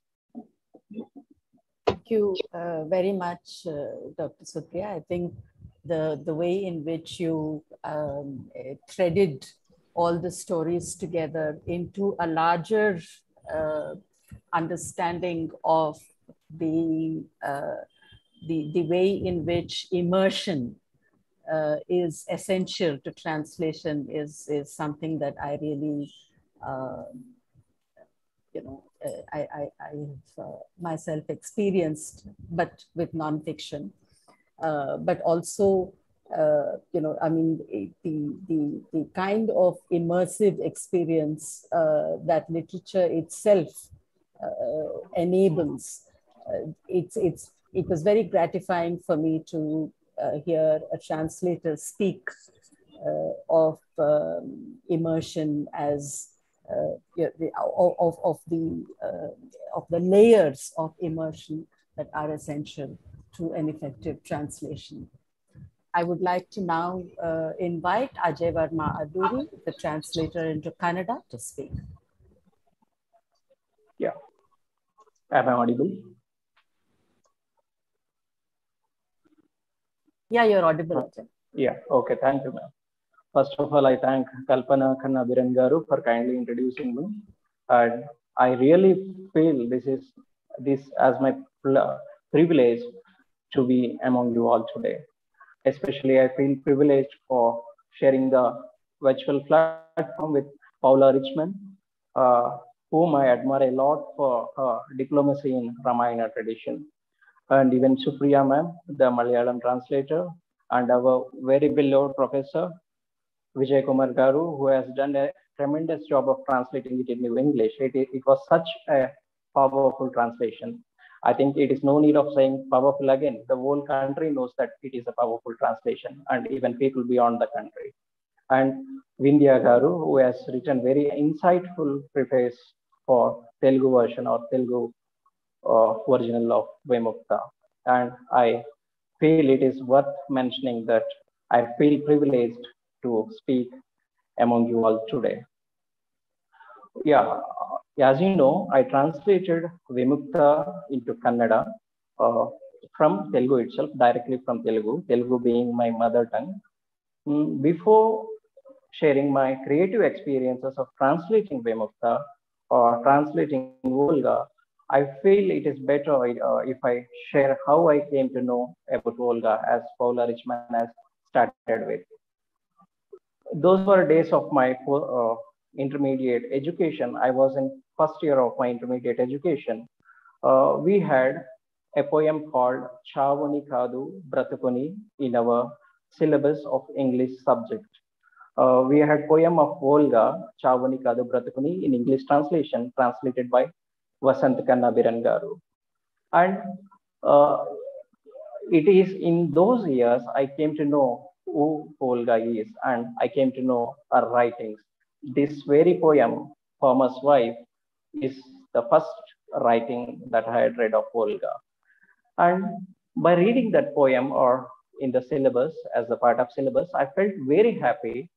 Thank you very much, Dr. Supriya. I think the way in which you threaded all the stories together into a larger understanding of the way in which immersion is essential to translation is something that I really, I have myself experienced, but with nonfiction. but also, I mean, the kind of immersive experience that literature itself enables. It was very gratifying for me to hear a translator speak of immersion as of the layers of immersion that are essential to an effective translation. I would like to now invite Ajay Varma Aduri, the translator into Kannada, to speak. Yeah. Am I audible? Yeah, you're audible, Ajay. Yeah, okay, thank you, ma'am. First of all, I thank Kalpana Kannabiran Garu for kindly introducing me. And I really feel this as my privilege to be among you all today. Especially, I feel privileged for sharing the virtual platform with Paula Richman, whom I admire a lot for her diplomacy in Ramayana tradition. And even Supriya ma'am, the Malayalam translator, and our very beloved professor, Vijay Kumar Garu, who has done a tremendous job of translating it into English. It was such a powerful translation. I think it is no need of saying powerful again. The whole country knows that it is a powerful translation, and even people beyond the country. And Vindhya Garu, who has written very insightful preface for Telugu version or Telugu original of Vimukta. And I feel it is worth mentioning that I feel privileged to speak among you all today. Yeah, as you know, I translated Vimukta into Kannada from Telugu itself, directly from Telugu being my mother tongue. Before sharing my creative experiences of translating Vimukta or translating Volga, I feel it is better if I share how I came to know about Volga, as Paula Richman has started with. Those were days of my intermediate education. I was in first year of my intermediate education. We had a poem called Chavuni Kadu Bratukuni in our syllabus of English subject. We had poem of Volga, Chavuni Kadu Bratukuni in English translation, translated by Vasant Kannabiran Garu. And it is in those years I came to know who Volga is, and I came to know her writings. This very poem, Farmer's Wife, is the first writing that I had read of Volga. And by reading that poem or in the syllabus, as a part of syllabus, I felt very happy,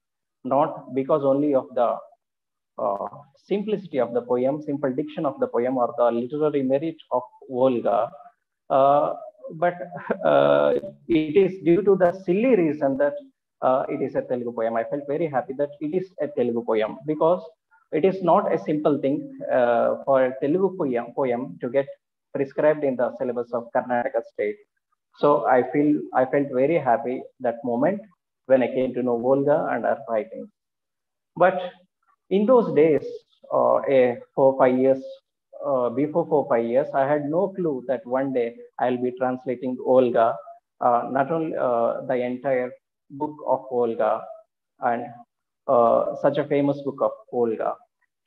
not because only of the simplicity of the poem, simple diction of the poem, or the literary merit of Volga, but it is due to the silly reason that it is a Telugu poem. I felt very happy that it is a Telugu poem, because it is not a simple thing for a Telugu poem to get prescribed in the syllabus of Karnataka state. So I felt very happy that moment when I came to know Volga and her writing. But in those days, 4-5 years, before 4-5 years, I had no clue that one day I'll be translating Volga, not only the entire book of Volga, and such a famous book of Volga.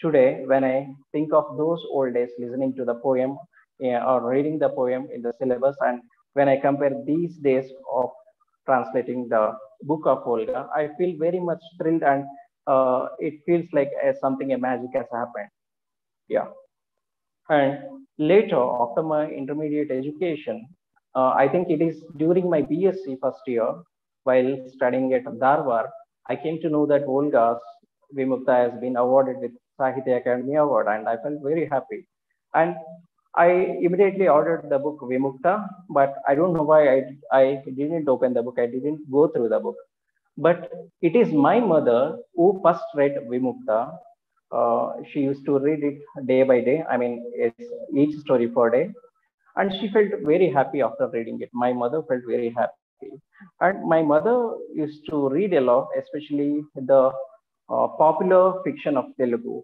Today, when I think of those old days, listening to the poem or reading the poem in the syllabus, and when I compare these days of translating the book of Volga, I feel very much thrilled, and it feels like something, a magic has happened. Yeah. And later, after my intermediate education, I think it is during my BSc first year, while studying at Dharwad, I came to know that Volga's Vimukta has been awarded with Sahitya Academy Award, and I felt very happy. And I immediately ordered the book Vimukta, but I don't know why I didn't open the book. I didn't go through the book. But it is my mother who first read Vimukta. She used to read it day by day. I mean, it's each story per day. And she felt very happy after reading it. My mother felt very happy. And my mother used to read a lot, especially the popular fiction of Telugu,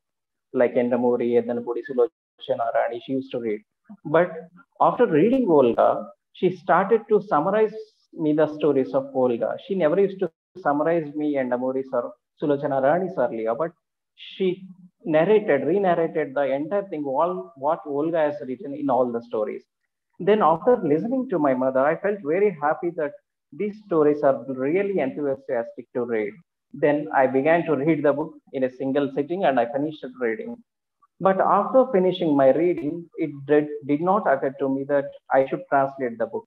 like Endamuri, Edanapudi Sulochana Rani, she used to read. But after reading Volga, she started to summarize me the stories of Volga. She never used to summarize me and Amoris or Sulochana Rani's earlier, but she re-narrated the entire thing, all what Volga has written in all the stories. Then after listening to my mother, I felt very happy that these stories are really enthusiastic to read. Then I began to read the book in a single sitting and I finished reading. But after finishing my reading, it did not occur to me that I should translate the book.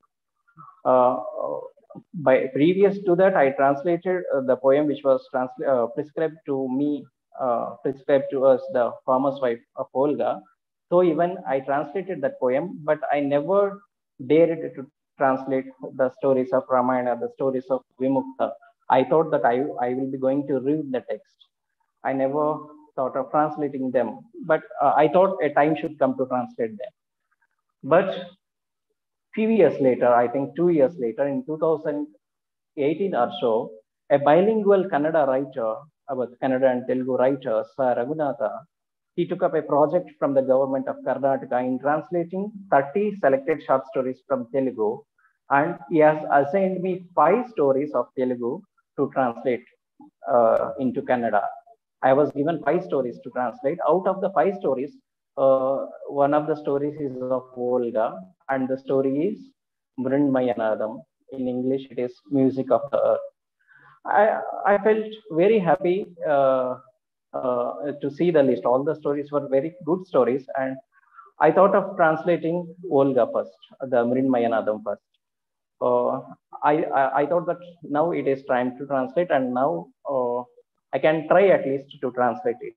By previous to that, I translated the poem which was prescribed to me, prescribed to us, the farmer's wife of Volga. So even I translated that poem, but I never dared to translate the stories of Ramayana, the stories of Vimukta. I thought that I will be going to read the text. I never thought of translating them, but I thought a time should come to translate them. But few years later, I think 2 years later, in 2018 or so, a bilingual Kannada writer, about Kannada and Telugu writer, Sir Raghunatha, he took up a project from the government of Karnataka in translating 30 selected short stories from Telugu. And he has assigned me 5 stories of Telugu to translate into Kannada. I was given 5 stories to translate. Out of the 5 stories, one of the stories is of Volga, and the story is Mrinmayanadam. In English, it is Music of the Earth. I felt very happy to see the list. All the stories were very good stories, and I thought of translating Volga first, the Mrinmayanadam first. I thought that now it is time to translate, and now I can try at least to translate it.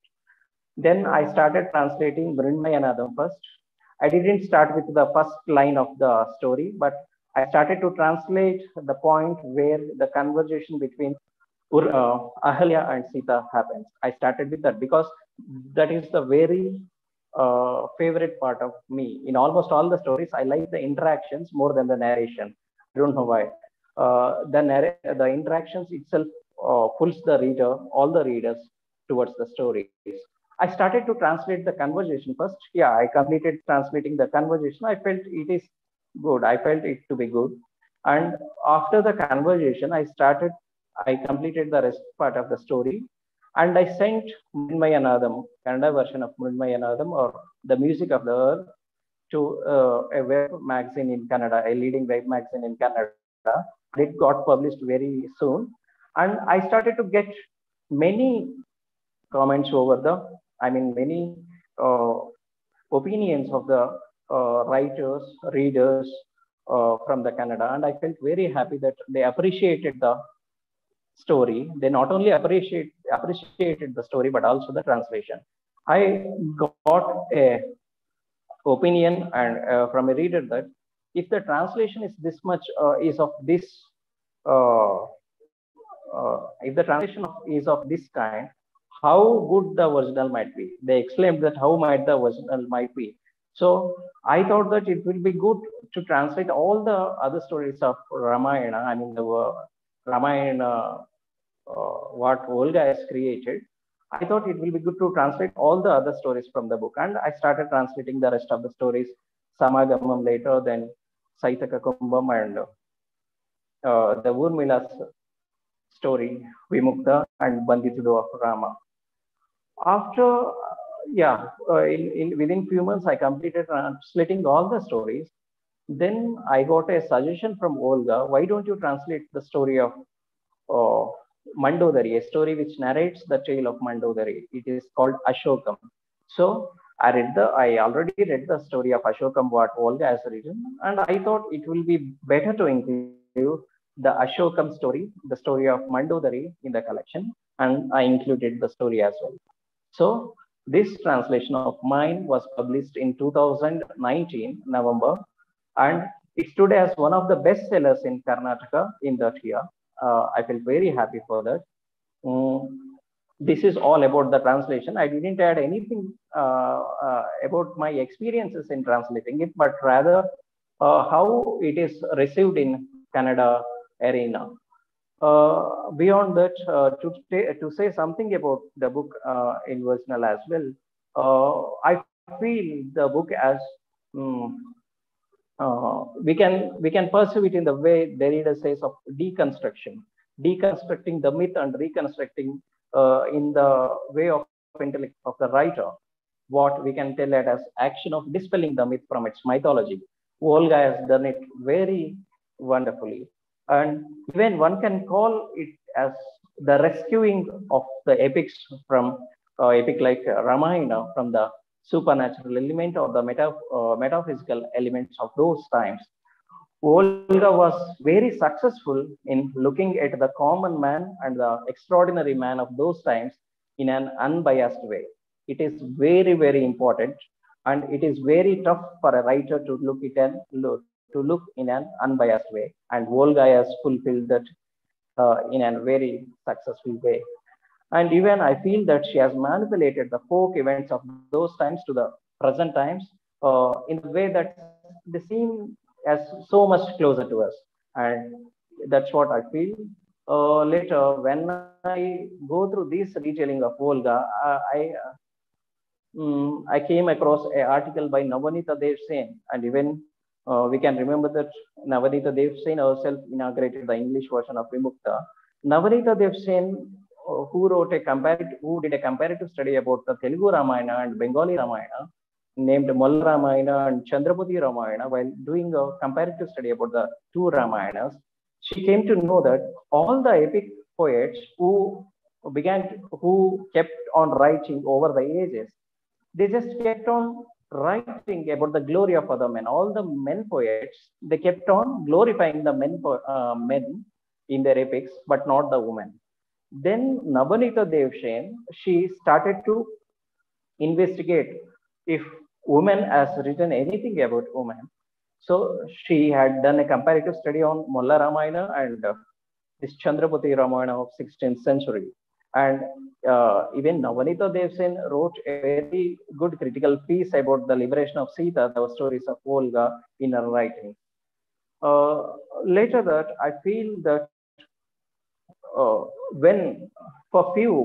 Then I started translating Mrinmayanadam first. I didn't start with the first line of the story, but I started to translate the point where the conversation between Ahalya and Sita happens. I started with that because that is the very favorite part of me. In almost all the stories, I like the interactions more than the narration. I don't know why. The interactions itself pulls the reader, all the readers, towards the stories. I started to translate the conversation first. Yeah, I completed translating the conversation. I felt it is good. I felt it to be good. And after the conversation, I completed the rest part of the story. And I sent Mrinmayanadam, Kannada version of Mrinmayanadam, or the Music of the Earth, to a web magazine in Canada, a leading web magazine in Canada. It got published very soon. And I started to get many comments over many opinions of the writers, readers from the Canada. And I felt very happy that they appreciated the story. They not only appreciated the story, but also the translation. I got a opinion and from a reader that if the translation is this much, is of this, if the translation is of this kind, how good the original might be. They exclaimed that how might the original might be. So I thought that it will be good to translate all the other stories of Ramayana. I mean, the Ramayana, what Volga has created. I thought it will be good to translate all the other stories from the book. And I started translating the rest of the stories, Samagamam later, then Saitaka Kumbham, and the Urmila's story, Vimukta, and Banditudu of Rama. After, within few months, I completed translating all the stories. Then I got a suggestion from Volga, why don't you translate the story of Mandodari, a story which narrates the tale of Mandodari. It is called Ashokam. So I already read the story of Ashokam, what Volga has written, and I thought it will be better to include the Ashokam story, the story of Mandodari in the collection, and I included the story as well. So this translation of mine was published in 2019, November, and it stood as one of the best sellers in Karnataka in that year. I feel very happy for that. This is all about the translation. I didn't add anything about my experiences in translating it, but rather how it is received in Kannada arena. Beyond that, to say something about the book in original as well, I feel the book as we can perceive it in the way Derrida says of deconstructing the myth and reconstructing in the way of intellect of the writer, what we can tell it as action of dispelling the myth from its mythology. Volga has done it very wonderfully, and even one can call it as the rescuing of the epics from epic like Ramayana from the supernatural element or the metaphysical elements of those times. Volga was very successful in looking at the common man and the extraordinary man of those times in an unbiased way. It is very, very important, and it is very tough for a writer to look in an unbiased way. And Volga has fulfilled that in a very successful way. And even I feel that she has manipulated the folk events of those times to the present times in a way that they seem as so much closer to us. And that's what I feel. Later, when I go through this retelling of Volga, I came across an article by Navanita Devsen, and even we can remember that Navanita Devsen herself inaugurated the English version of Vimukta. Navanita Devsen, who did a comparative study about the Telugu Ramayana and Bengali Ramayana, named Molla Ramayana and Chandrapati Ramayana, while doing a comparative study about the two Ramayanas, she came to know that all the epic poets who kept on writing over the ages, they just kept on writing about the glory of other men. All the men poets, they kept on glorifying the men in their epics, but not the women. Then Navanita Devsen, she started to investigate if women has written anything about women. So she had done a comparative study on Molla Ramayana and this Chandrapati Ramayana of 16th century. And even Navanita Devsen wrote a very good critical piece about the liberation of Sita, the stories of Volga, in her writing. Later that I feel that when for few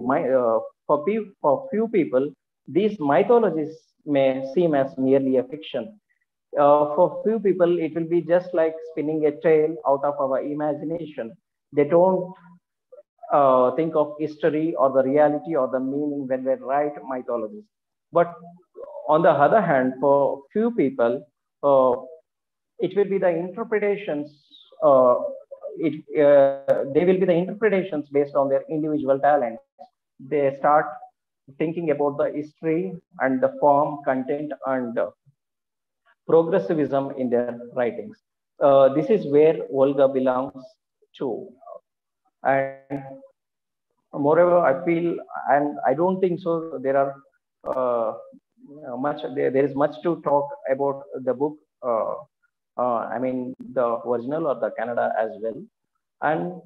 people, these mythologies may seem as merely a fiction. For few people, it will be just like spinning a tale out of our imagination. They don't think of history or the reality or the meaning when they write mythologies. But on the other hand, for few people, it will be the interpretations. They will be the interpretations based on their individual talents. They start thinking about the history and the form, content, and progressivism in their writings. This is where Volga belongs to. And moreover, I feel, and I don't think so, there are there is much to talk about the book. I mean, the original or the Kannada as well. And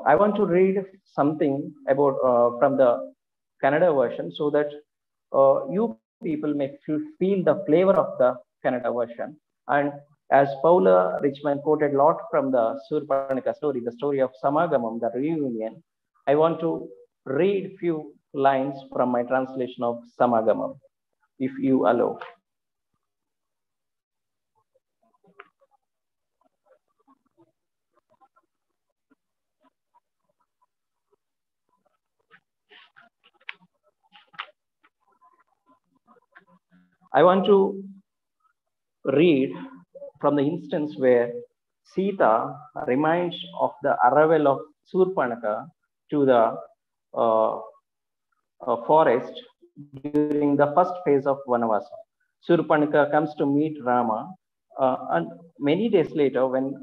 I want to read something about from the Kannada version so that you people may feel the flavor of the Kannada version. And as Paula Richman quoted a lot from the Surpanika story, the story of Samagamam, the reunion, I want to read few lines from my translation of Samagamam, if you allow. I want to read from the instance where Sita reminds of the arrival of Surpanaka to the forest during the first phase of Vanavasa. Surpanaka comes to meet Rama, and many days later, when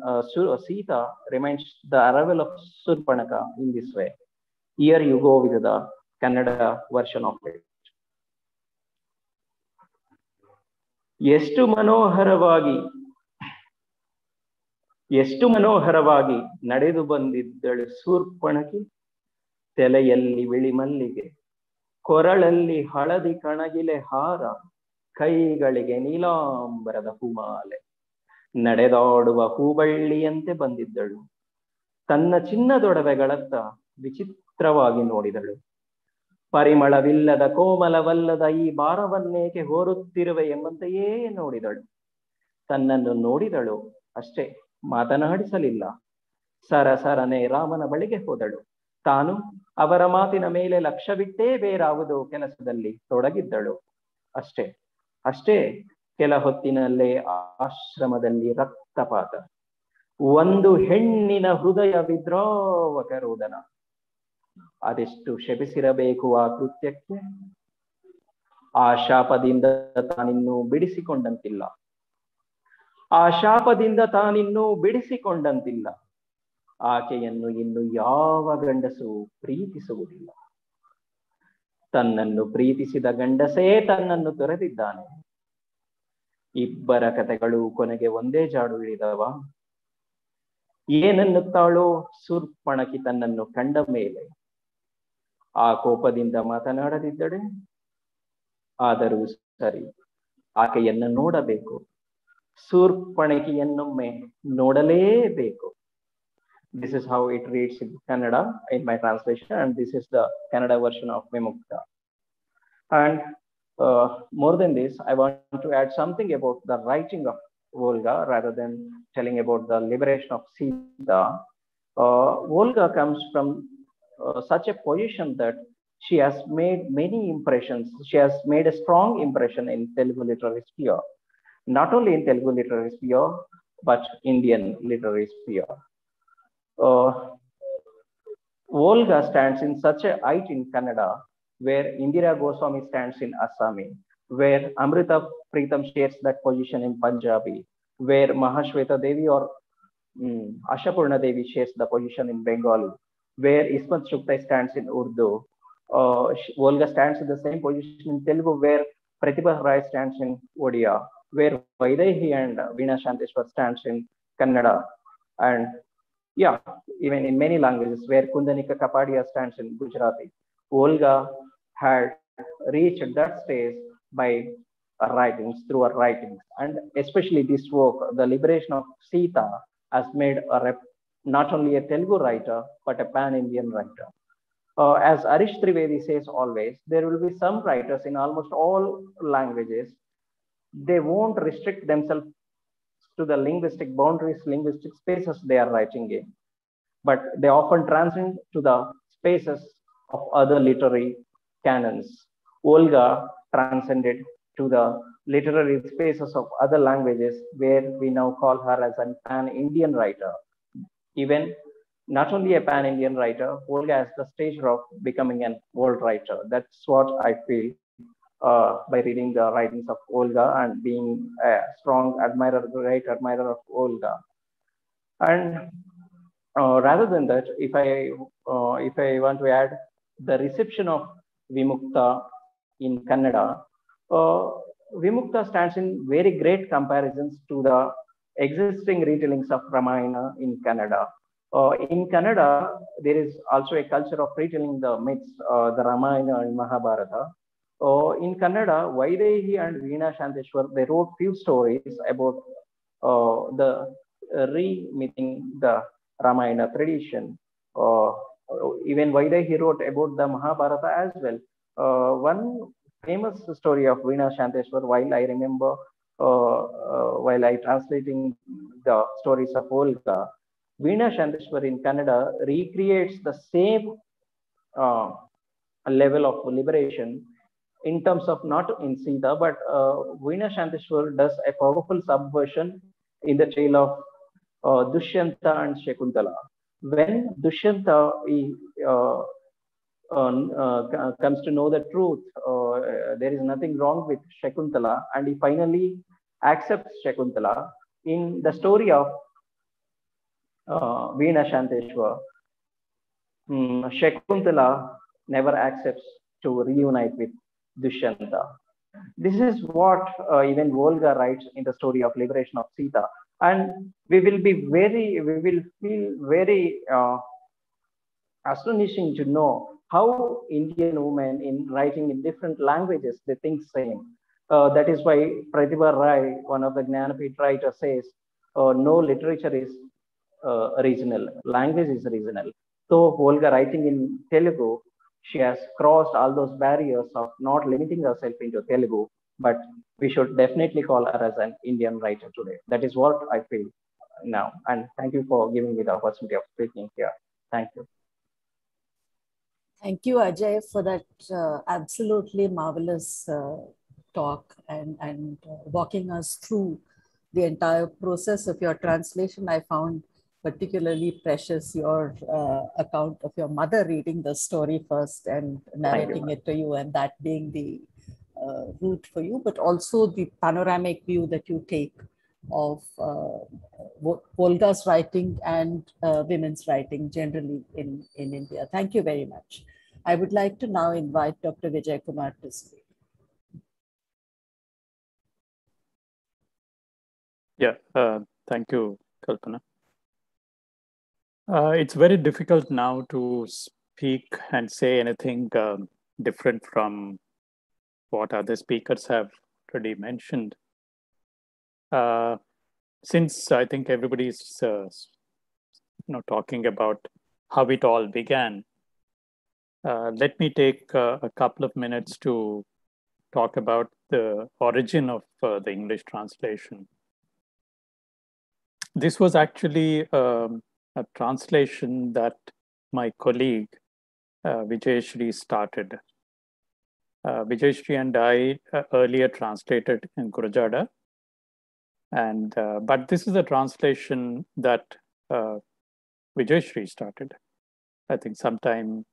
Sita reminds the arrival of Surpanaka in this way. Here you go with the Kannada version of it. ಎಷ್ಟು ಮನೋಹರವಾಗಿ ನಡೆದು ಬಂದಿದ್ದಳು ಶೂರ್ಪಣಖಿ, ತಲೆಯಲ್ಲಿ ಬಿಳಿ ಮಲ್ಲಿಗೆ, ಕೊರಳಲ್ಲಿ ಹಳದಿ ಕಣಗಿಲೆ ಹಾರ, ಕೈಗಳಿಗೆ ನೀಲಾಂಬರದ ಹೂಮಾಲೆ, ನಡೆದಾಡುವ ಹೂಬಳ್ಳಿಯಂತೆ ಬಂದಿದ್ದಳು. ತನ್ನ ಚಿನ್ನದೊಡವೆಗಳತ್ತ ವಿಚಿತ್ರವಾಗಿ ನೋಡಿದಳು. ಪರಿಮಳವಿಲ್ಲದ ಕೋಮಲವಲ್ಲದ ಈ ಭಾರವನ್ನೇಕೆ ಹೋರುತ್ತಿರುವೆ ಎಂಬಂತೆಯೇ ನೋಡಿದಳು. ತನ್ನನ್ನು ನೋಡಿದಳು ಅಷ್ಟೇ, ಮಾತನಾಡಿಸಲಿಲ್ಲ. ಸರಸರನೆ ರಾಮನ ಬಳಿಗೆ ಹೋದಳು. ತಾನು ಅವರ ಮಾತಿನ ಮೇಲೆ ಲಕ್ಷ್ಯವಿಟ್ಟೇ ಬೇರಾವುದೋ ಕೆಲಸದಲ್ಲಿ ತೊಡಗಿದ್ದಳು. ಅಷ್ಟೇ ಕೆಲ ಹೊತ್ತಿನಲ್ಲೇ ಆಶ್ರಮದಲ್ಲಿ ರಕ್ತಪಾತ. ಒಂದು ಹೆಣ್ಣಿನ ಹೃದಯ ವಿದ್ರಾವಕ ರೋದನ. ಅದೆಷ್ಟು ಶಪಿಸಿರಬೇಕು ಆ ಕೃತ್ಯಕ್ಕೆ. ಆ ಶಾಪದಿಂದ ತಾನಿನ್ನೂ ಬಿಡಿಸಿಕೊಂಡಂತಿಲ್ಲ. ಆಕೆಯನ್ನು ಇನ್ನು ಯಾವ ಗಂಡಸು ಪ್ರೀತಿಸುವುದಿಲ್ಲ. ತನ್ನನ್ನು ಪ್ರೀತಿಸಿದ ಗಂಡಸೇ ತನ್ನನ್ನು ತೊರೆದಿದ್ದಾನೆ. ಇಬ್ಬರ ಕಥೆಗಳು ಕೊನೆಗೆ ಒಂದೇ ಜಾಡು ಹಿಡಿದವ. ಏನನ್ನುತ್ತಾಳೋ ಶೂರ್ಪಣಖಿ ತನ್ನನ್ನು ಕಂಡ ಮೇಲೆ. ಆ ಕೋಪದಿಂದ ಮಾತನಾಡದಿದ್ದಡೆ. ಆದರೂ ಸರಿ, ಆಕೆಯನ್ನು ನೋಡಬೇಕು. ಶೂರ್ಪಣಖಿಯನ್ನೊಮ್ಮೆ ನೋಡಲೇಬೇಕು. This is how it reads in Kannada in my translation, and this is the Kannada version of Vimukta. And more than this, I want to add something about the writing of Volga rather than telling about the liberation of Sita. Volga comes from such a position that she has made many impressions. She has made a strong impression in Telugu literary sphere. Not only in Telugu literary sphere, but Indian literary sphere. Volga stands in such a height in Kannada, where Indira Goswami stands in Assami, where Amrita Pritam shares that position in Punjabi, where Mahashweta Devi or Ashapurna Devi shares the position in Bengali, where Ismat Shukta stands in Urdu. Volga stands in the same position in Telugu, where Pratibha Rai stands in Odia, where Vaidehi and Veena Shanteshwar stands in Kannada, and yeah, even in many languages, where Kundanika Kapadia stands in Gujarati. Volga had reached that stage by through her writings, and especially this work, The Liberation of Sita, has made not only a Telugu writer, but a pan-Indian writer. As Arish Trivedi says always, there will be some writers in almost all languages. They won't restrict themselves to the linguistic boundaries, linguistic spaces they are writing in, but they often transcend to the spaces of other literary canons. Volga transcended to the literary spaces of other languages, where we now call her as a pan-Indian writer. Even not only a pan-Indian writer, Volga has the stage of becoming an world writer. That's what I feel by reading the writings of Volga and being a strong great admirer of Volga. And rather than that, if I want to add the reception of Vimukta in Kannada, Vimukta stands in very great comparisons to the existing retellings of Ramayana in Kannada. In Kannada, there is also a culture of retelling the myths, the Ramayana and Mahabharata. In Kannada, Vaidehi and Veena Shanteshwar, they wrote few stories about the re-mything the Ramayana tradition. Even Vaidehi wrote about the Mahabharata as well. One famous story of Veena Shanteshwar, while I remember, while I translating the stories of Volga, Veena Shanteshwar in Kannada recreates the same level of liberation in terms of not in Sita, but Veena Shanteshwar does a powerful subversion in the tale of Dushyanta and Shakuntala. When Dushyanta comes to know the truth, there is nothing wrong with Shakuntala, and he finally accepts Shakuntala. In the story of Veena Shanteshwar, Shakuntala never accepts to reunite with Dushyanta. This is what even Volga writes in the story of liberation of Sita, and we will feel very astonishing to know how Indian women in writing in different languages, they think same. That is why Pratibha Rai, one of the Jnanapith writers, says no literature is regional, language is regional. So Volga writing in Telugu, she has crossed all those barriers of not limiting herself into Telugu, but we should definitely call her as an Indian writer today. That is what I feel now. And thank you for giving me the opportunity of speaking here. Thank you. Thank you, Ajay, for that absolutely marvelous talk and walking us through the entire process of your translation. I found particularly precious your account of your mother reading the story first and narrating it to you, and that being the route for you, but also the panoramic view that you take of Volga's writing and women's writing generally in India. Thank you very much. I would like to now invite Dr. Vijay Kumar to speak. Yeah, thank you, Kalpana. It's very difficult now to speak and say anything different from what other speakers have already mentioned. Since I think everybody's talking about how it all began, let me take a couple of minutes to talk about the origin of the English translation. This was actually a translation that my colleague Vijay started. Vijay and I earlier translated in Gurujada, and but this is a translation that Vijay started. I think sometime,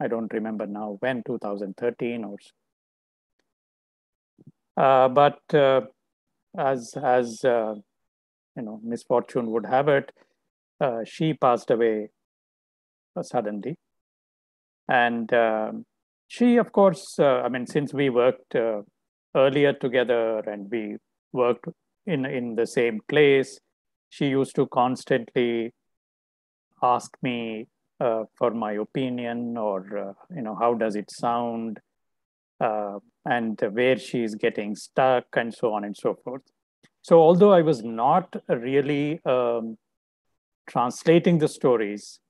I don't remember now when, 2013 or so. But as misfortune would have it, she passed away suddenly. And she, of course, since we worked earlier together and we worked in the same place, she used to constantly ask me for my opinion, or how does it sound, and where she's getting stuck, and so on and so forth. So although I was not really translating the stories,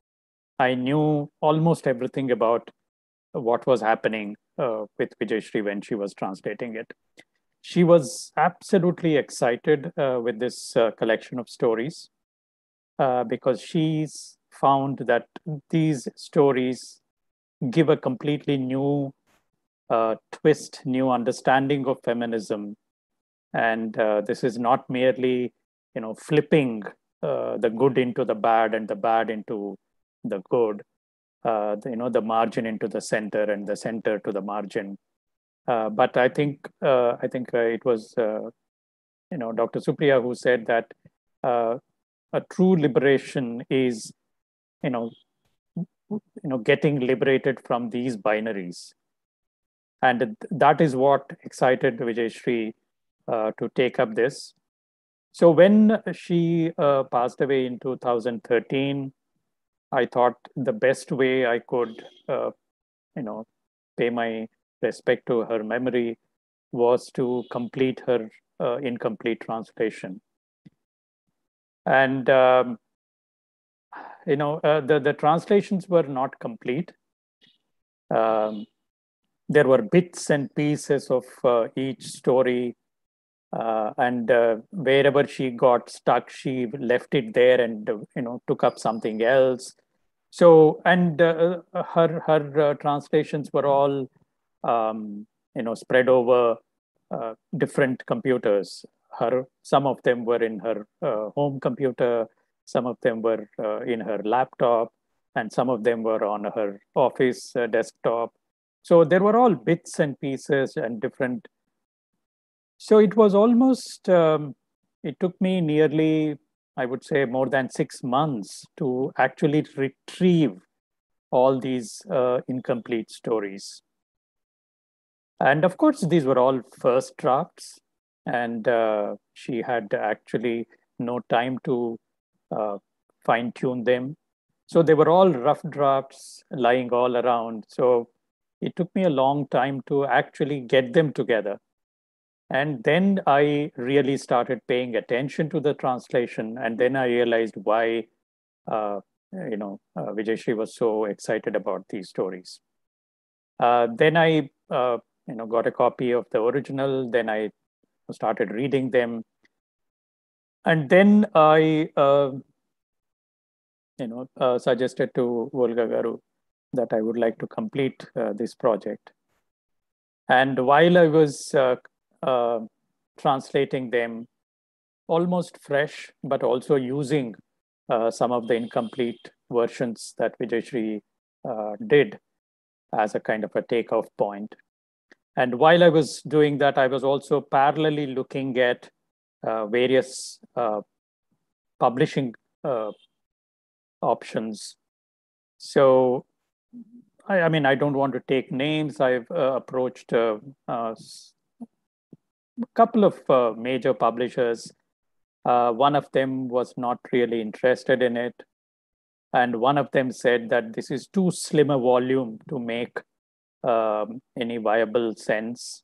I knew almost everything about what was happening with Vijay when she was translating it. She was absolutely excited with this collection of stories because she's found that these stories give a completely new twist, new understanding of feminism. And this is not merely, flipping the good into the bad and the bad into the good, the margin into the center and the center to the margin. But I think it was Dr. Supriya who said that a true liberation is getting liberated from these binaries, and that is what excited Vijay to take up this. So when she passed away in 2013, I thought the best way I could pay my respect to her memory was to complete her incomplete translation. And the translations were not complete. There were bits and pieces of each story, and wherever she got stuck, she left it there and took up something else. So, and her translations were all spread over different computers. Some of them were in her home computer, some of them were in her laptop, and some of them were on her office desktop. So there were all bits and pieces and different. So it was almost, it took me nearly, I would say, more than 6 months to actually retrieve all these incomplete stories. And of course, these were all first drafts, and she had actually no time to fine tune them. So they were all rough drafts lying all around. So it took me a long time to actually get them together. And then I really started paying attention to the translation. And then I realized why, Vijay was so excited about these stories. Then I got a copy of the original. Then I started reading them. And then I suggested to Volga Garu that I would like to complete this project. And while I was translating them, almost fresh, but also using some of the incomplete versions that Vijay did as a kind of a takeoff point. And while I was doing that, I was also parallelly looking at various publishing options. So, I mean, I don't want to take names. I've approached a couple of major publishers. One of them was not really interested in it. And one of them said that this is too slim a volume to make any viable sense.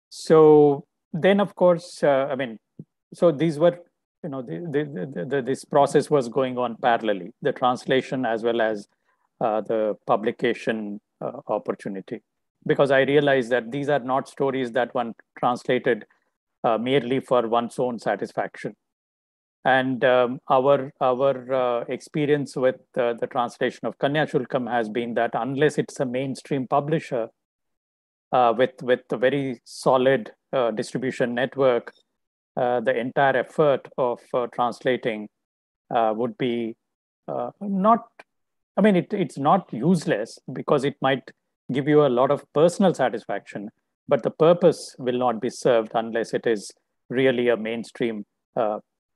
So then, of course, so these were, this process was going on parallelly, the translation as well as the publication opportunity. Because I realized that these are not stories that one translated merely for one's own satisfaction. And our experience with the translation of Kanya Shulkam has been that unless it's a mainstream publisher with a very solid distribution network, the entire effort of translating would be not, I mean, it's not useless because it might give you a lot of personal satisfaction, but the purpose will not be served unless it is really a mainstream.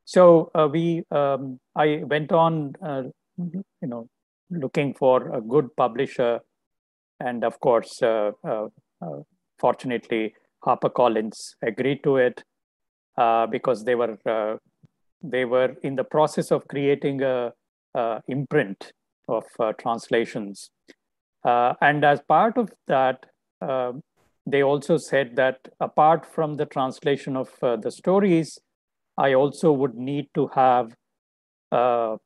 So I went on, looking for a good publisher, and of course, fortunately, HarperCollins agreed to it because they were in the process of creating a imprint of translations, and as part of that, they also said that apart from the translation of the stories, I also would need to have a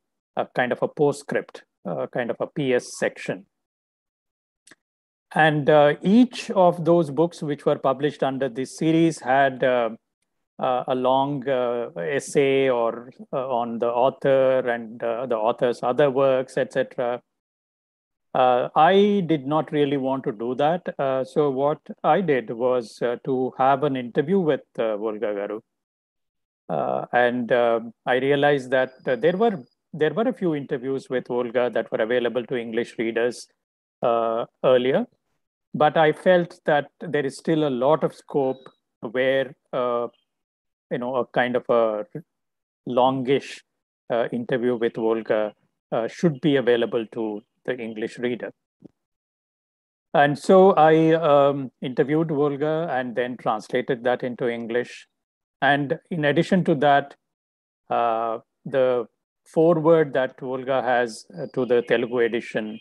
kind of a postscript, kind of a PS section. And each of those books which were published under this series had a long essay or on the author and the author's other works, etc. I did not really want to do that. So what I did was to have an interview with Volga Garu. And I realized that there were a few interviews with Volga that were available to English readers earlier, but I felt that there is still a lot of scope where a kind of a longish interview with Volga should be available to the English reader. And so I interviewed Volga and then translated that into English. And in addition to that, the foreword that Volga has to the Telugu edition,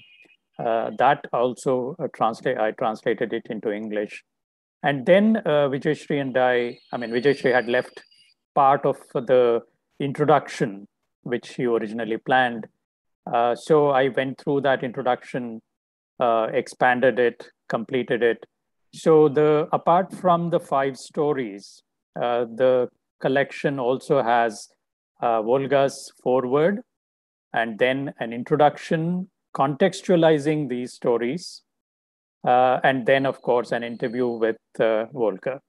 that also I translated it into English. And then Vijay and Vijay had left part of the introduction, which he originally planned. So I went through that introduction, expanded it, completed it. So apart from the 5 stories, the collection also has Volga's foreword and then an introduction contextualizing these stories, and then, of course, an interview with Volga.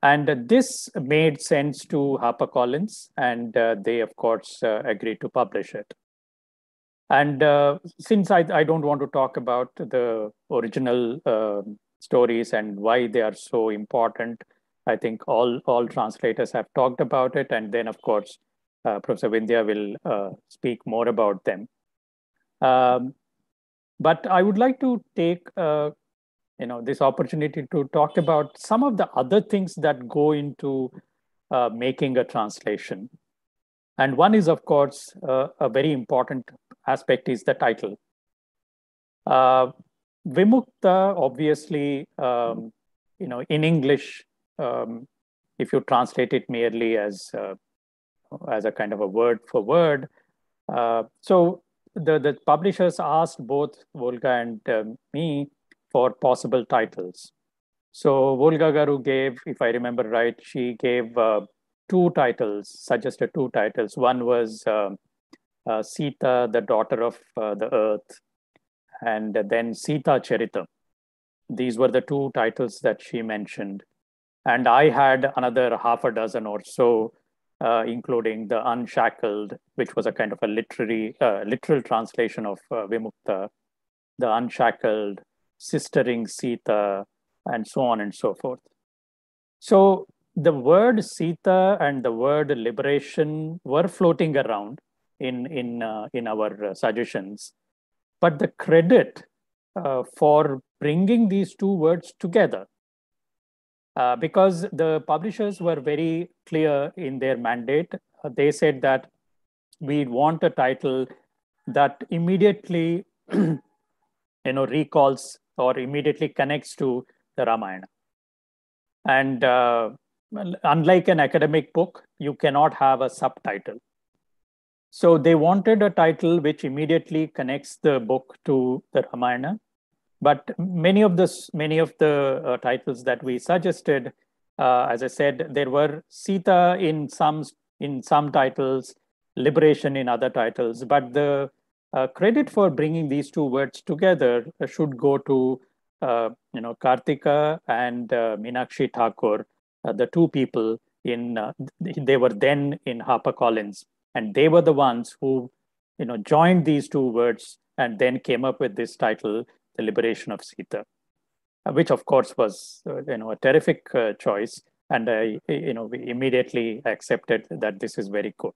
And this made sense to HarperCollins, and they, of course, agreed to publish it. And since I don't want to talk about the original stories and why they are so important, I think all translators have talked about it. And then, of course, Professor Vindhya will speak more about them. But I would like to take this opportunity to talk about some of the other things that go into making a translation. And one is, of course, a very important aspect is the title. Vimukta, obviously, in English, if you translate it merely as a kind of a word for word, so the publishers asked both Volga and me for possible titles. So Volga Garu gave, if I remember right, she gave two titles, suggested two titles. One was Sita, the daughter of the earth, and then Sita Charitam. These were the two titles that she mentioned. And I had another half a dozen or so, including the Unshackled, which was a kind of a literal translation of Vimukta, the Unshackled, Sistering Sita, and so on and so forth. So the word Sita and the word liberation were floating around in our suggestions, but the credit for bringing these two words together, because the publishers were very clear in their mandate, they said that we want a title that immediately recalls or immediately connects to the Ramayana. And unlike an academic book, you cannot have a subtitle. So they wanted a title which immediately connects the book to the Ramayana. But many of the titles that we suggested, as I said, there were Sita in some titles, liberation in other titles. But the credit for bringing these two words together should go to Kartika and Meenakshi Thakur, the two people they were then in HarperCollins, and they were the ones who joined these two words and then came up with this title, The Liberation of Sita, which of course was a terrific choice, and we immediately accepted that this is very good.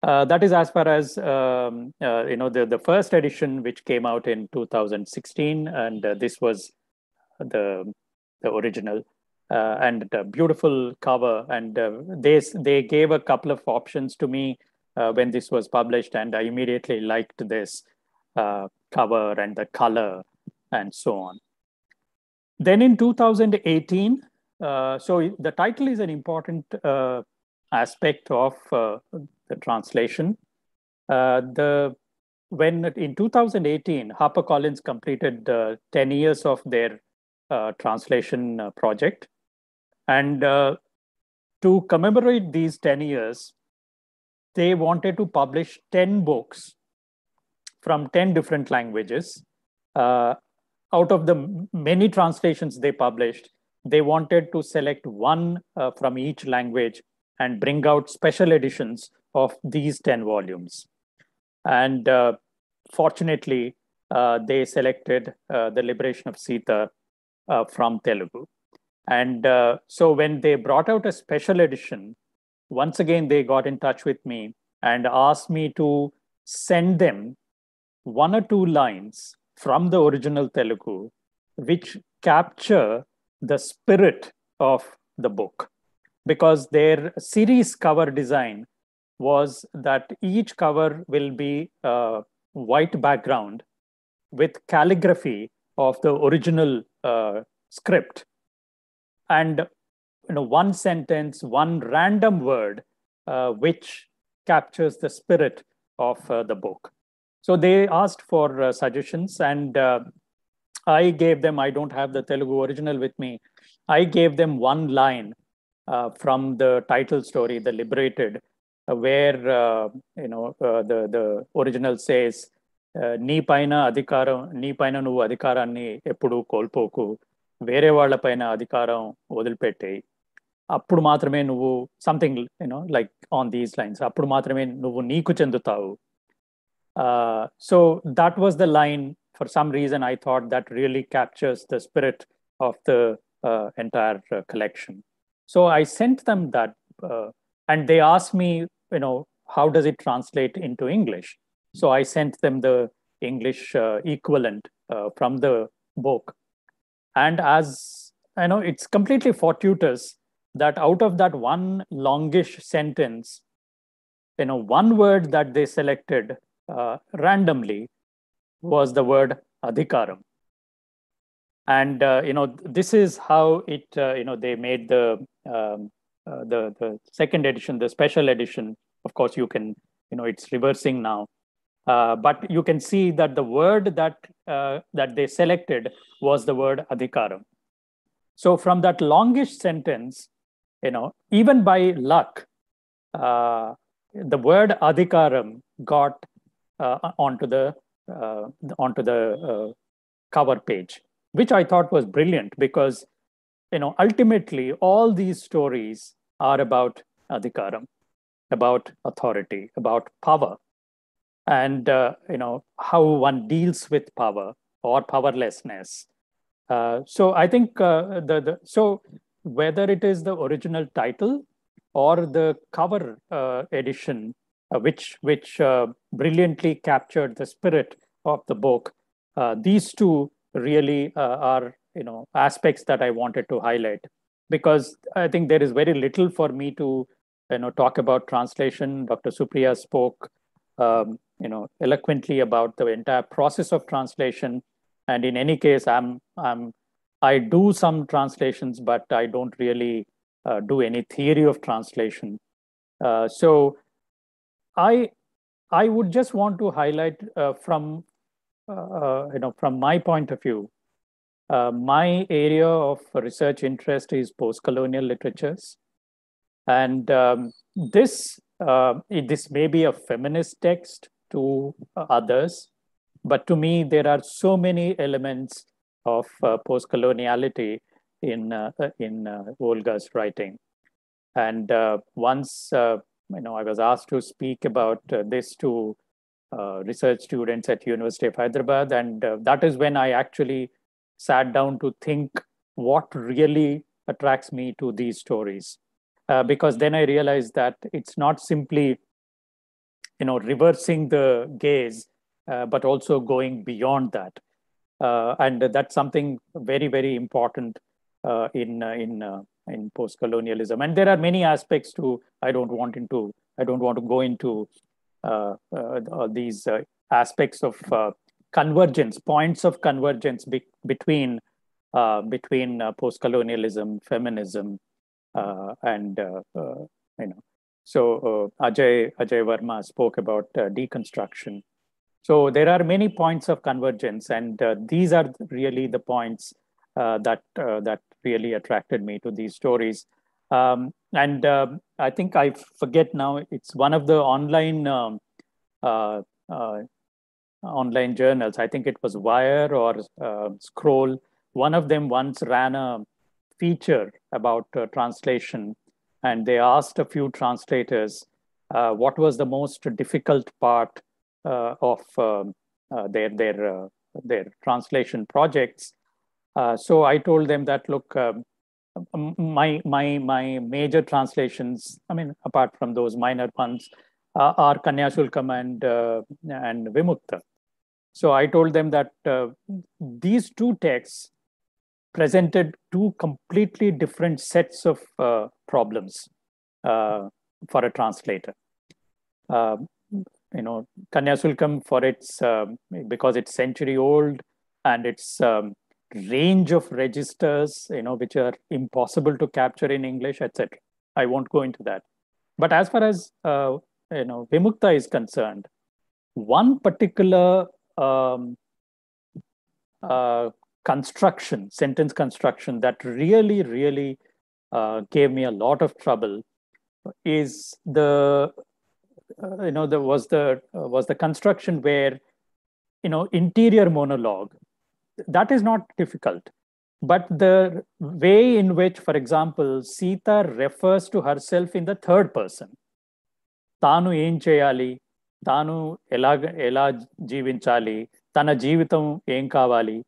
That is as far as the first edition, which came out in 2016, and this was the original, and the beautiful cover. And they gave a couple of options to me when this was published, and I immediately liked this cover and the color and so on. Then in 2018, so the title is an important aspect of the translation. When in 2018, HarperCollins completed 10 years of their translation project. And to commemorate these 10 years, they wanted to publish 10 books from 10 different languages. Out of the many translations they published, they wanted to select one from each language and bring out special editions of these 10 volumes. And fortunately, they selected The Liberation of Sita from Telugu. And so when they brought out a special edition, once again, they got in touch with me and asked me to send them one or two lines from the original Telugu, which capture the spirit of the book. Because their series cover design was that each cover will be a white background with calligraphy of the original script. And one sentence, one random word, which captures the spirit of the book. So they asked for suggestions, and I gave them, I don't have the Telugu original with me, I gave them one line from the title story, The Liberated, where the original says, నీ పైన నువ్వు అధికారాన్ని ఎప్పుడు కోల్పోకు, వేరే వాళ్ళ పైన అధికారం వదిలిపెట్టేయి, అప్పుడు మాత్రమే నువ్వు something like on these lines, అప్పుడు మాత్రమే నువ్వు నీకు చెందుతావు. So that was the line. For some reason, I thought that really captures the spirit of the entire collection. So I sent them that, and they asked me, how does it translate into English? So I sent them the English equivalent from the book. And as it's completely fortuitous that out of that one longish sentence, one word that they selected randomly was the word adhikaram. And this is how it they made the second edition, the special edition. Of course, you can it's reversing now. But you can see that the word that they selected was the word adhikaram. So from that longish sentence, even by luck, the word adhikaram got onto the cover page, which I thought was brilliant because ultimately all these stories are about adhikaram, about authority, about power, and how one deals with power or powerlessness. So I think so whether it is the original title or the cover edition, which brilliantly captured the spirit of the book, these two really are aspects that I wanted to highlight, because I think there is very little for me to talk about translation. Dr. Supriya spoke eloquently about the entire process of translation, and in any case, I do some translations, but I don't really do any theory of translation. So I would just want to highlight from my point of view, my area of research interest is post-colonial literatures, and this may be a feminist text to others, but to me there are so many elements of post-coloniality in Volga's writing. And once I was asked to speak about this to research students at University of Hyderabad, and that is when I actually sat down to think what really attracts me to these stories. Because then I realized that it's not simply reversing the gaze, but also going beyond that. And that's something very, very important in post-colonialism. And there are many aspects to. I don't want to go into these aspects of convergence, points of convergence between post-colonialism, feminism, and So Ajay Verma spoke about deconstruction. So there are many points of convergence, and these are really the points that really attracted me to these stories. And I think I forget now. It's one of the online journals. I think it was Wire or Scroll. One of them once ran a feature about translation, and they asked a few translators what was the most difficult part of their translation projects. So I told them that, look, my major translations, I mean, apart from those minor ones, are Kanyashulkam and Vimukta. So I told them that these two texts presented two completely different sets of problems for a translator. Kanyashulkam, for its because it's century old and its range of registers, which are impossible to capture in English, etc. I won't go into that. But as far as Vimukta is concerned, one particular sentence construction that really gave me a lot of trouble is the construction where interior monologue. That is not difficult, but the way in which, for example, Sita refers to herself in the third person. Tanu em cheyali, tanu ela జీవించాలి, tana జీవితం em kavali.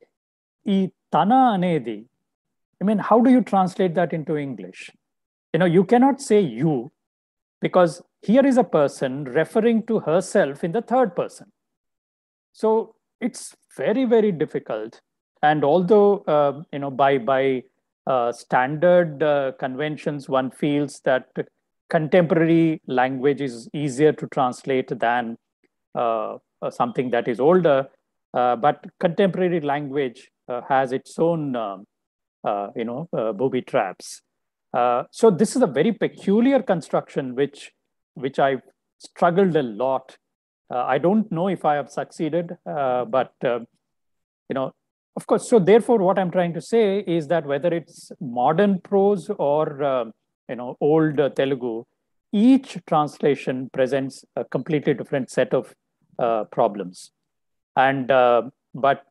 ఈ tana అనేది, I mean, how do you translate that into English? You cannot say you, because here is a person referring to herself in the third person. So it's very difficult. And although by standard conventions, one feels that contemporary language is easier to translate than something that is older, but contemporary language has its own booby traps. So this is a very peculiar construction which I've struggled a lot I don't know if I have succeeded, but of course. So therefore, what I'm trying to say is that whether it's modern prose or old Telugu, each translation presents a completely different set of problems. And but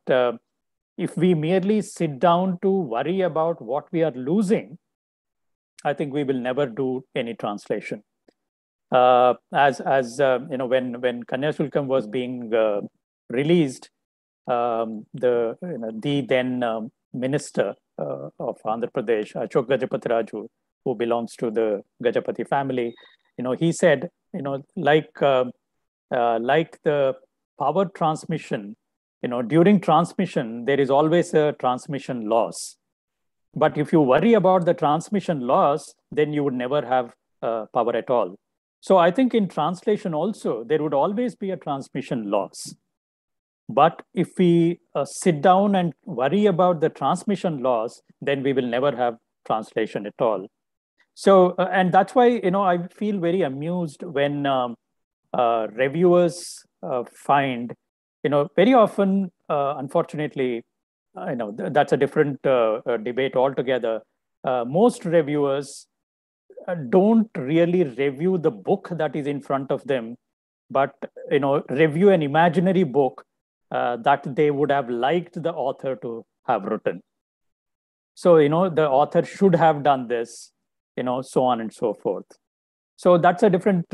if we merely sit down to worry about what we are losing, I think we will never do any translation. When Kanyashulkam was being released, the then minister of Andhra Pradesh, Ashok Gajapati Raju, who belongs to the Gajapati family, he said, like the power transmission, during transmission, there is always a transmission loss. But if you worry about the transmission loss, then you would never have power at all. So I think in translation also, there would always be a transmission loss. But if we sit down and worry about the transmission loss, then we will never have translation at all. So, and that's why, I feel very amused when reviewers find, very often, unfortunately, that's a different debate altogether. Most reviewers don't really review the book that is in front of them, but review an imaginary book that they would have liked the author to have written. So the author should have done this, so on and so forth. So that's a different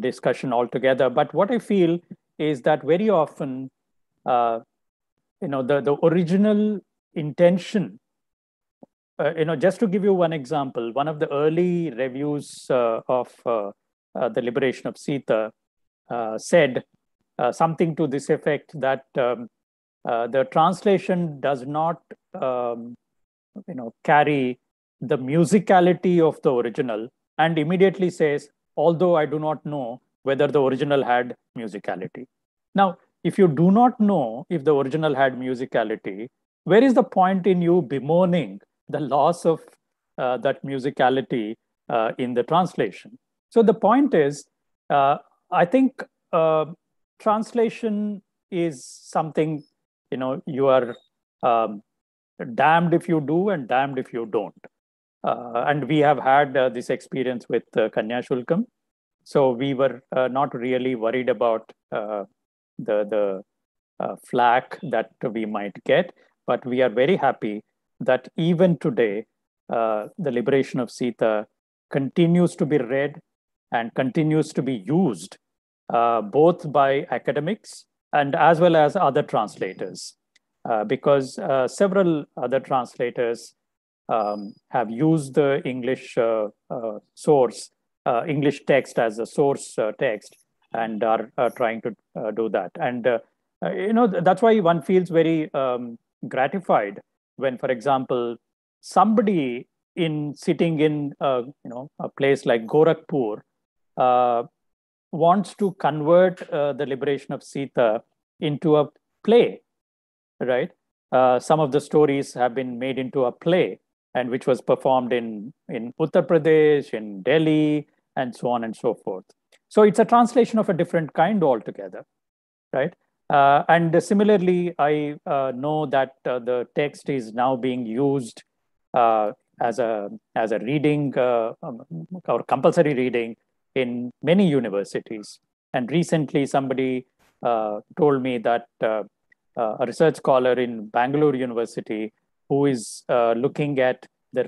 discussion altogether. But what I feel is that very often, the original intention. Just to give you one example, one of the early reviews of the liberation of Sita said something to this effect that the translation does not, carry the musicality of the original, and immediately says, although I do not know whether the original had musicality. Now, if you do not know if the original had musicality, where is the point in you bemoaning the loss of that musicality in the translation? So the point is, I think translation is something, you are damned if you do and damned if you don't. And we have had this experience with Kanyashulkam. So we were not really worried about the flack that we might get, but we are very happy that even today, the liberation of Sita continues to be read and continues to be used both by academics and as well as other translators, because several other translators have used the English source, English text as a source text, and are trying to do that. And that's why one feels very gratified when, for example, somebody sitting in a place like Gorakhpur wants to convert the liberation of Sita into a play, right? Some of the stories have been made into a play, and which was performed in Uttar Pradesh, in Delhi, and so on and so forth. So it's a translation of a different kind altogether, right? And similarly, I know that the text is now being used as a reading or compulsory reading in many universities. And recently, somebody told me that a research scholar in Bangalore University, who is looking at the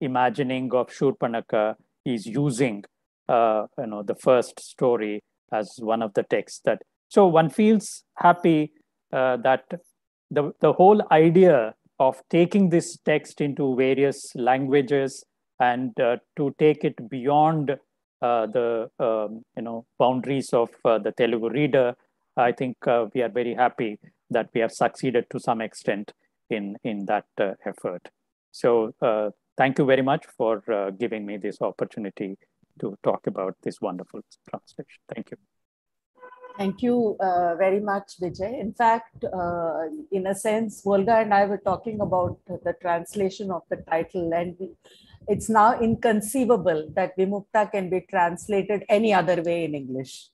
reimagining of Shurpanaka, is using the first story as one of the texts. That so one feels happy that the whole idea of taking this text into various languages and to take it beyond the boundaries of the Telugu reader, I think we are very happy that we have succeeded to some extent in that effort. So thank you very much for giving me this opportunity to talk about this wonderful translation. Thank you. Thank you very much, Vijay. In fact, in a sense, Volga and I were talking about the translation of the title, and it's now inconceivable that Vimukta can be translated any other way in English.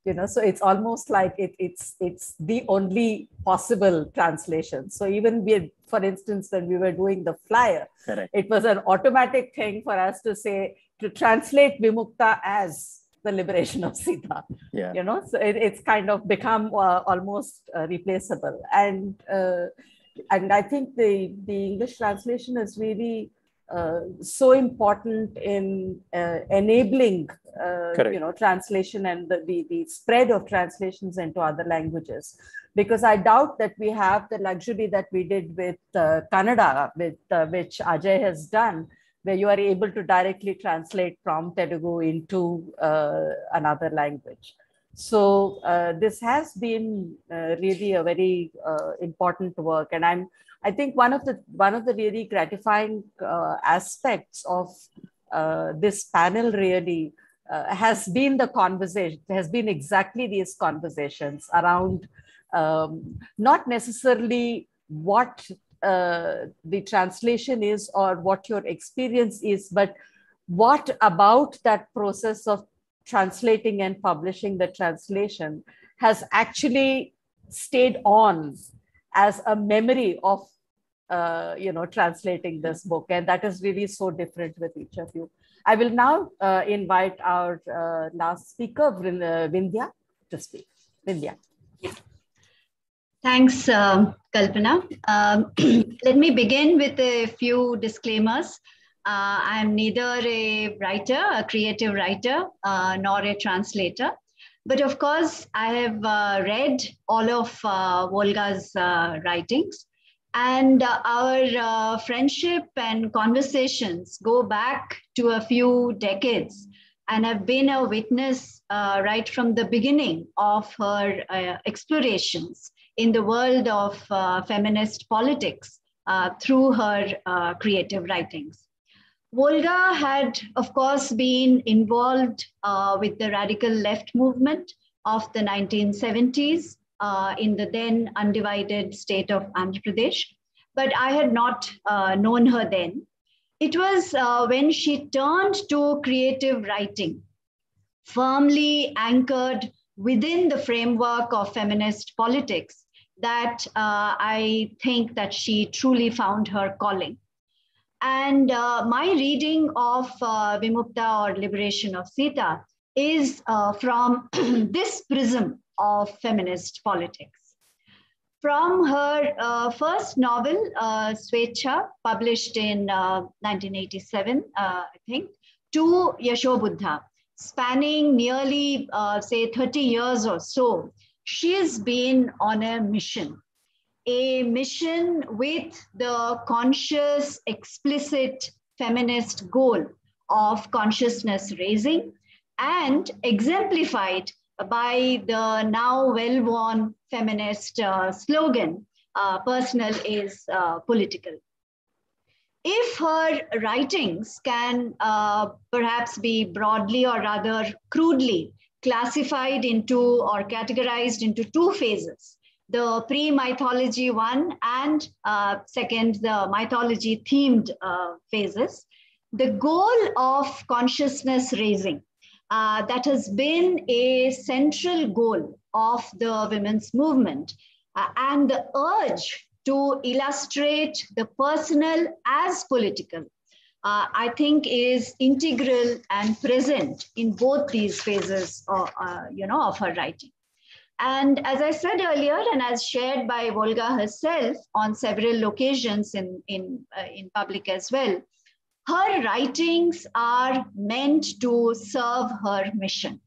You know, so it's almost like it's the only possible translation. So even for instance, when we were doing the flyer, Correct. it was an automatic thing for us to translate Vimukta as the liberation of Sita. Yeah. You know, so it's kind of become almost replaceable. And I think the English translation is really so important in enabling translation and the spread of translations into other languages, because I doubt that we have the luxury that we did with Kannada, with which Ajay has done, where you are able to directly translate from Telugu into another language. So this has been really a very important work, and I think one of the really gratifying aspects of this panel really has been the conversation, has been exactly these conversations around not necessarily what the translation is or what your experience is, but what about that process of translating and publishing the translation has actually stayed on as a memory of translating this book. And that is really so different with each of you. I will now invite our last speaker, Vindhya, to speak. Vindhya. Thanks, Kalpana. Let me begin with a few disclaimers. I'm neither a writer, a creative writer, nor a translator. But of course, I have read all of Volga's writings. And our friendship and conversations go back to a few decades. And I've been a witness right from the beginning of her explorations in the world of feminist politics through her creative writings. Volga had, of course, been involved with the radical left movement of the 1970s in the then undivided state of Andhra Pradesh, but I had not known her then. It was when she turned to creative writing, firmly anchored within the framework of feminist politics, that I think that she truly found her calling. And my reading of Vimukta, or Liberation of Sita, is from this prism of feminist politics. From her first novel, Swecha, published in 1987, I think, to Yashobuddha, spanning nearly, say, 30 years or so, she's been on a mission with the conscious, explicit feminist goal of consciousness raising, and exemplified by the now well-worn feminist slogan, personal is political. If her writings can perhaps be broadly, or rather crudely, classified into or categorized into two phases, the pre-mythology one and second, the mythology-themed phases, the goal of consciousness raising, that has been a central goal of the women's movement, and the urge to illustrate the personal as political, I think is integral and present in both these phases of her writing. And as I said earlier, and as shared by Volga herself on several occasions in public as well, her writings are meant to serve her mission.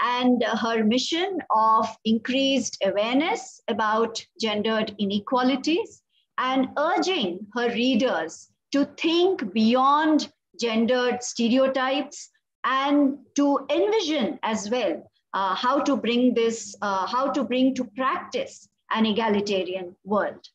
And her mission of increased awareness about gendered inequalities, and urging her readers to think beyond gendered stereotypes and to envision as well how to bring to practice an egalitarian world.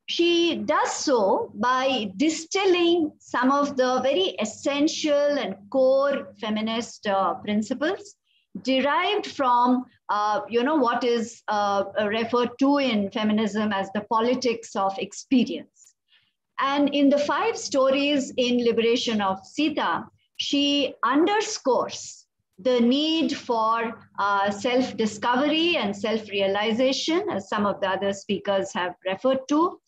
She does so by distilling some of the very essential and core feminist principles derived from what is referred to in feminism as the politics of experience. And in the 5 stories in Liberation of Sita, she underscores the need for self-discovery and self-realization, as some of the other speakers have referred to,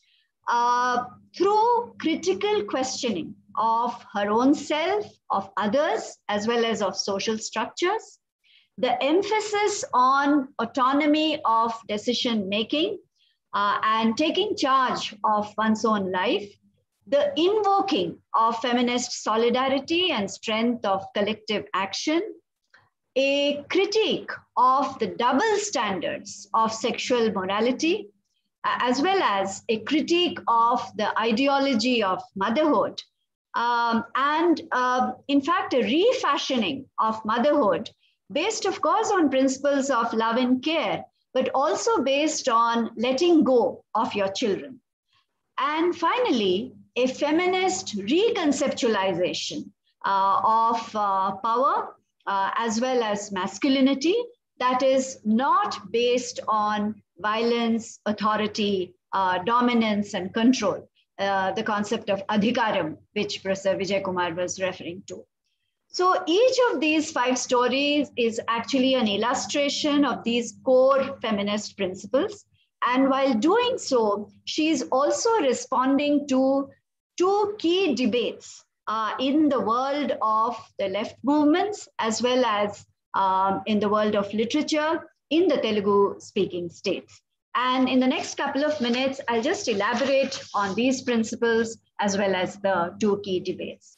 through critical questioning of her own self, of others, as well as of social structures, the emphasis on autonomy of decision-making and taking charge of one's own life, the invoking of feminist solidarity and strength of collective action, a critique of the double standards of sexual morality, as well as a critique of the ideology of motherhood, and in fact, a refashioning of motherhood based, of course, on principles of love and care, but also based on letting go of your children. And finally, a feminist reconceptualization of power as well as masculinity that is not based on violence, authority, dominance, and control, the concept of adhikaram, which Professor Vijay Kumar was referring to. So each of these 5 stories is actually an illustration of these core feminist principles. And while doing so, she's also responding to 2 key debates in the world of the left movements, as well as in the world of literature in the Telugu-speaking states. And in the next couple of minutes, I'll just elaborate on these principles as well as the 2 key debates.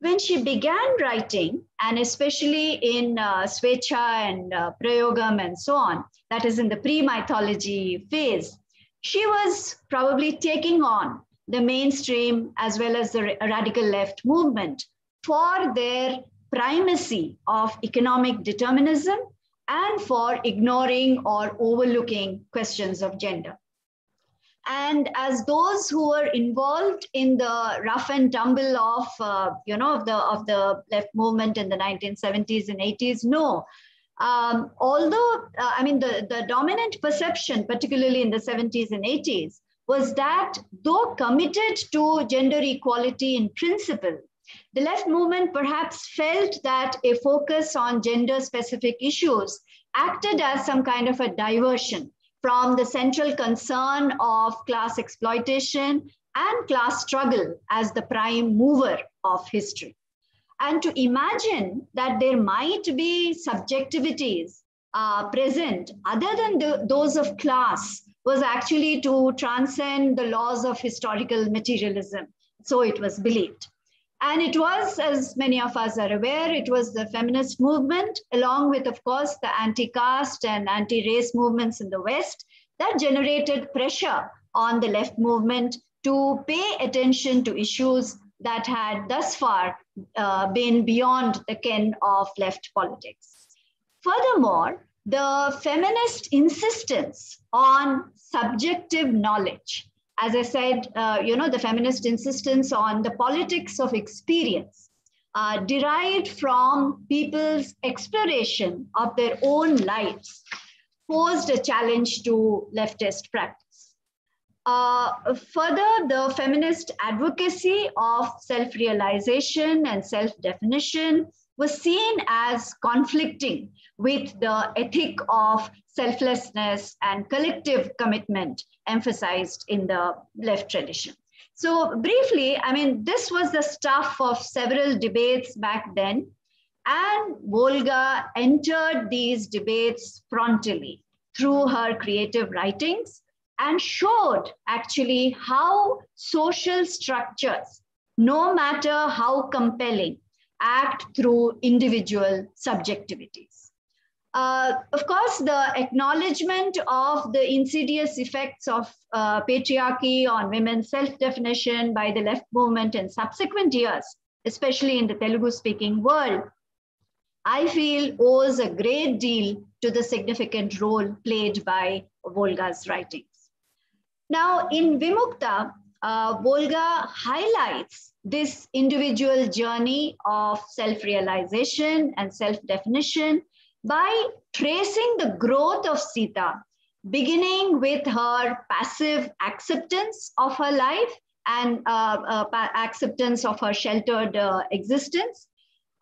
When she began writing, and especially in Svecha and Prayogam and so on, that is in the pre-mythology phase, she was probably taking on the mainstream as well as the radical left movement for their primacy of economic determinism and for ignoring or overlooking questions of gender. And as those who were involved in the rough and tumble of, of the left movement in the 1970s and 80s know, although, the dominant perception, particularly in the 70s and 80s, was that though committed to gender equality in principle, the left movement perhaps felt that a focus on gender-specific issues acted as some kind of a diversion from the central concern of class exploitation and class struggle as the prime mover of history. And to imagine that there might be subjectivities present other than those of class was actually to transcend the laws of historical materialism. So it was believed. And it was, as many of us are aware, it was the feminist movement, along with, of course, the anti-caste and anti-race movements in the West, that generated pressure on the left movement to pay attention to issues that had thus far been beyond the ken of left politics. Furthermore, the feminist insistence on subjective knowledge, as I said, the feminist insistence on the politics of experience derived from people's exploration of their own lives posed a challenge to leftist practice. Further, the feminist advocacy of self-realization and self-definition was seen as conflicting with the ethic of selflessness and collective commitment emphasized in the left tradition. So briefly, this was the stuff of several debates back then, and Volga entered these debates frontally through her creative writings and showed actually how social structures, no matter how compelling, act through individual subjectivities. Of course, the acknowledgement of the insidious effects of patriarchy on women's self-definition by the left movement in subsequent years, especially in the Telugu-speaking world, I feel owes a great deal to the significant role played by Volga's writings. Now, in Vimukta, Volga highlights this individual journey of self-realization and self-definition by tracing the growth of Sita, beginning with her passive acceptance of her life and acceptance of her sheltered existence,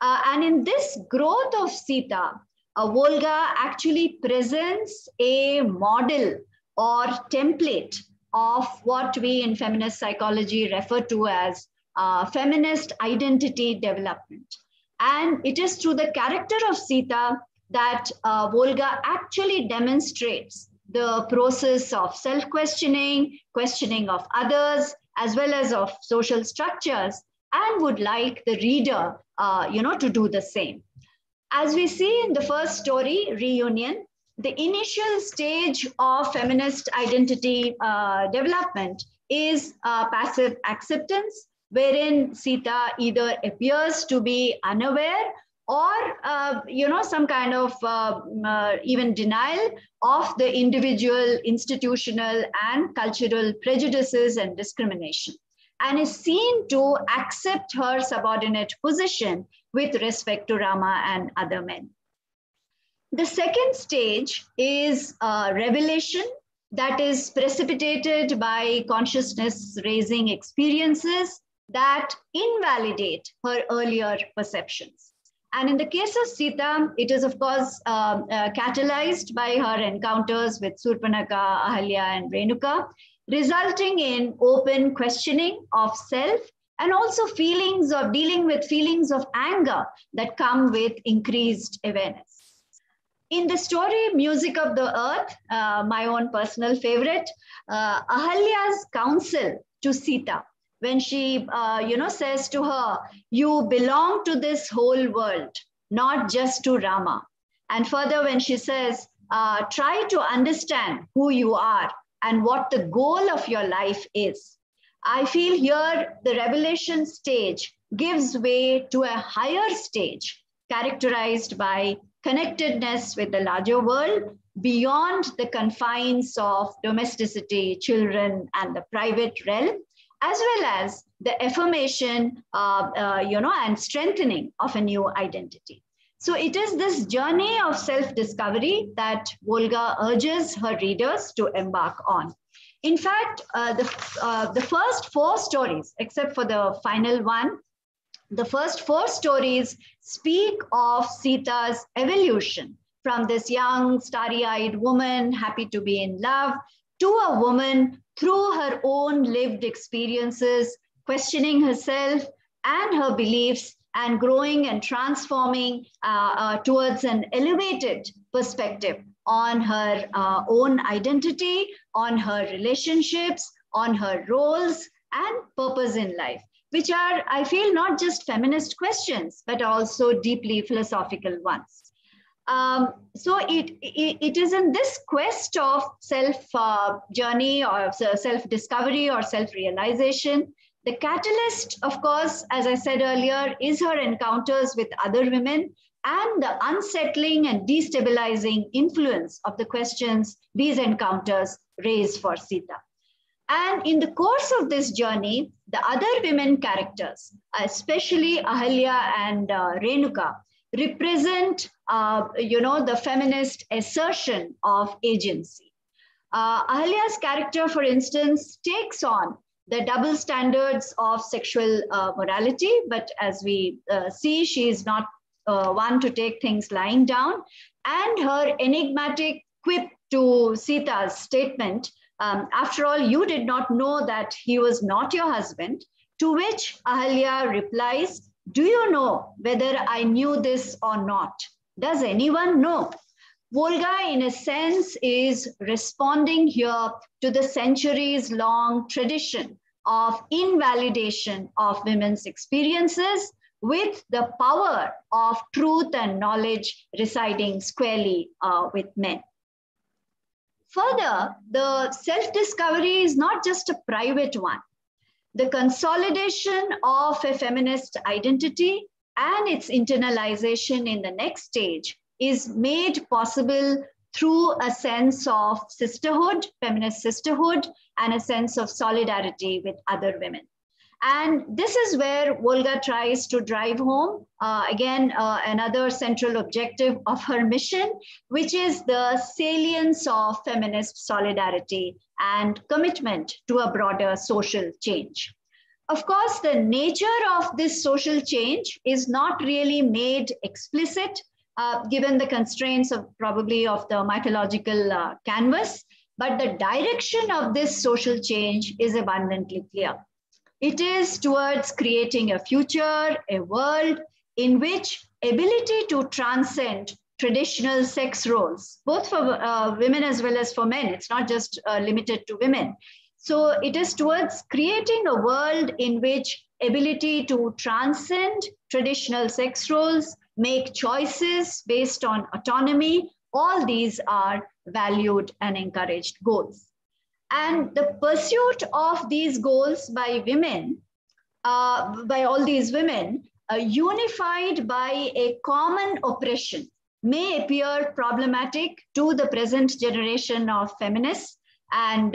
And in this growth of Sita, Volga actually presents a model or template of what we in feminist psychology refer to as feminist identity development. And it is through the character of Sita that Volga actually demonstrates the process of self-questioning, questioning of others, as well as of social structures, and would like the reader to do the same. As we see in the first story, Reunion, the initial stage of feminist identity development is passive acceptance, wherein Sita either appears to be unaware or some kind of even denial of the individual, institutional, and cultural prejudices and discrimination, and is seen to accept her subordinate position with respect to Rama and other men. The second stage is revelation, that is precipitated by consciousness-raising experiences that invalidate her earlier perceptions. And in the case of Sita, it is of course catalyzed by her encounters with Surpanaka, Ahalya, and Renuka, resulting in open questioning of self and also feelings of dealing with feelings of anger that come with increased awareness. In the story Music of the Earth, my own personal favorite, Ahalya's counsel to Sita, when she says to her, you belong to this whole world, not just to Rama. And further, when she says, try to understand who you are and what the goal of your life is. I feel here the revelation stage gives way to a higher stage characterized by connectedness with the larger world beyond the confines of domesticity, children, and the private realm, as well as the affirmation, and strengthening of a new identity. So it is this journey of self-discovery that Volga urges her readers to embark on. In fact, the first 4 stories, except for the final one, the first 4 stories speak of Sita's evolution from this young, starry-eyed woman, happy to be in love, to a woman through her own lived experiences, questioning herself and her beliefs, and growing and transforming towards an elevated perspective on her own identity, on her relationships, on her roles and purpose in life, which are, I feel, not just feminist questions, but also deeply philosophical ones. So it is in this quest of self-journey or self-discovery or self-realization. The catalyst, of course, as I said earlier, is her encounters with other women and the unsettling and destabilizing influence of the questions these encounters raise for Sita. And in the course of this journey, the other women characters, especially Ahalya and Renuka, represent the feminist assertion of agency. Ahalya's character, for instance, takes on the double standards of sexual morality, but as we see, she is not one to take things lying down. And her enigmatic quip to Sita's statement, after all, you did not know that he was not your husband, to which Ahalya replies, do you know whether I knew this or not? Does anyone know? Volga, in a sense, is responding here to the centuries-long tradition of invalidation of women's experiences with the power of truth and knowledge residing squarely with men. Further, the self-discovery is not just a private one. The consolidation of a feminist identity and its internalization in the next stage is made possible through a sense of sisterhood, feminist sisterhood, and a sense of solidarity with other women. And this is where Volga tries to drive home, another central objective of her mission, which is the salience of feminist solidarity and commitment to a broader social change. Of course, the nature of this social change is not really made explicit, given the constraints of probably of the mythological canvas, but the direction of this social change is abundantly clear. It is towards creating a future, a world in which ability to transcend traditional sex roles, both for women as well as for men. It's not just limited to women. So it is towards creating a world in which ability to transcend traditional sex roles, make choices based on autonomy, all these are valued and encouraged goals. And the pursuit of these goals by women, by all these women, unified by a common oppression, may appear problematic to the present generation of feminists and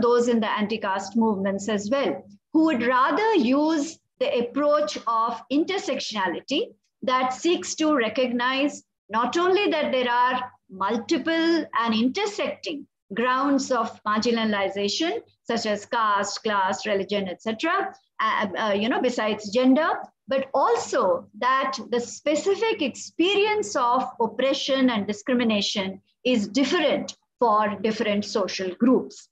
those in the anti-caste movements as well, who would rather use the approach of intersectionality that seeks to recognize not only that there are multiple and intersecting grounds of marginalization, such as caste, class, religion, etc., besides gender, but also that the specific experience of oppression and discrimination is different for different social groups.